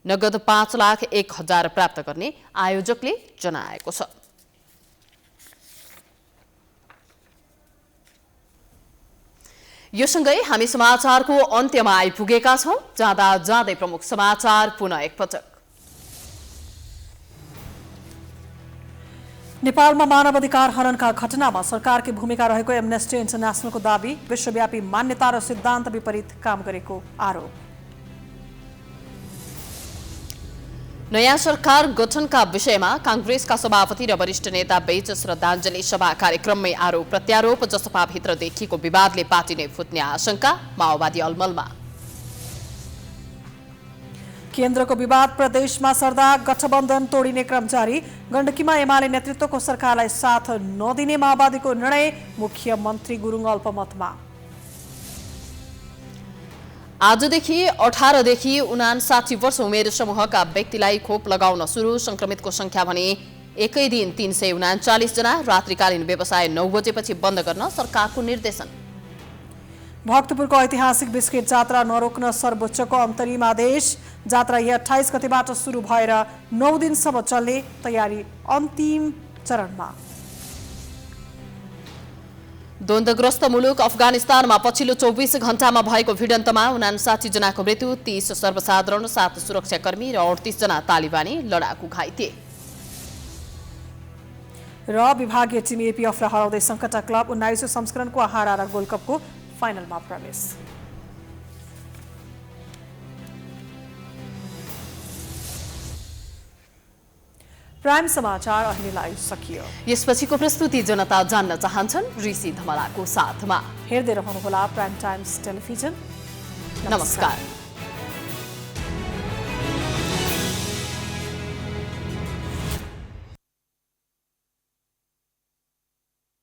नगद 5,01,000 प्राप्त गर्ने आयोजकले जनाएको छ। यो सँगै हामी समाचारको अन्त्यमा आइपुगेका छौं। जाँदा जाँदै प्रमुख समाचार पुनः एकपटक। नेपालमा मानवाधिकार हननका घटनामा सरकारकी भूमिका रहेको एमनेस्टी इन्टरनेसनलको दाबी। विश्वव्यापी मान्यता र सिद्धान्त विपरीत काम गरेको आरोप। नयाँ सरकार गठनका विषयमा कांग्रेसका सभापति र वरिष्ठ नेता बीच श्रद्धाञ्जली सभा कार्यक्रममै आरोप प्रत्यारोप। जसपाभित्र देखिएको विवादले पार्टी नै फुट्ने आशंका। माओवादी अलमलमा। केन्द्रको विवाद प्रदेशमा सर्दा गठबन्धन तोडिने क्रम जारी। गण्डकीमा एमाले नेतृत्वको सरकारलाई साथ नदिने माओवादीको निर्णय। मुख्यमन्त्री गुरुङ अल्पमतमा। आजदेखि 18 देखि 59 वर्ष उमेर समूहका व्यक्तिलाई खोप लगाउन सुरु। संक्रमितको संख्या भने एकै दिन 339 जना। रात्रिकालीन व्यवसाय 9 बजेपछि बन्द गर्न सरकारको निर्देशन। भक्तपुरको ऐतिहासिक बिस्किट जात्रा नरोक्न सर्वोच्चको अन्तरिम आदेश। जात्रा 28 गतेबाट सुरु भएर 9 दिनसम्म चल्ने तयारी अन्तिम चरणमा। द्वन्द्वग्रस्त मुलुक अफगानिस्तानमा पछिल्लो 24 घण्टामा भएको भिडन्तमा 59 जनाको मृत्यु, 30 सर्वसाधारण, 7 सुरक्षाकर्मी र 38 जना तालिबानी लडाकु घाइते। र विभागीय टिम एपीएफलाई हराउँदै सङ्कटा क्लब 19औं संस्करणको हारारा गोल्ड कपको फाइनलमा प्रवेश। प्राइम समाचार अहिलेलाई सकियो। यसपछिको प्रस्तुति जनता जान्न चाहन्छन् ऋषि धमलाको साथमा। हेर्दै रहनुहोला प्राइम टाइम्स टेलिभिजन। नमस्कार।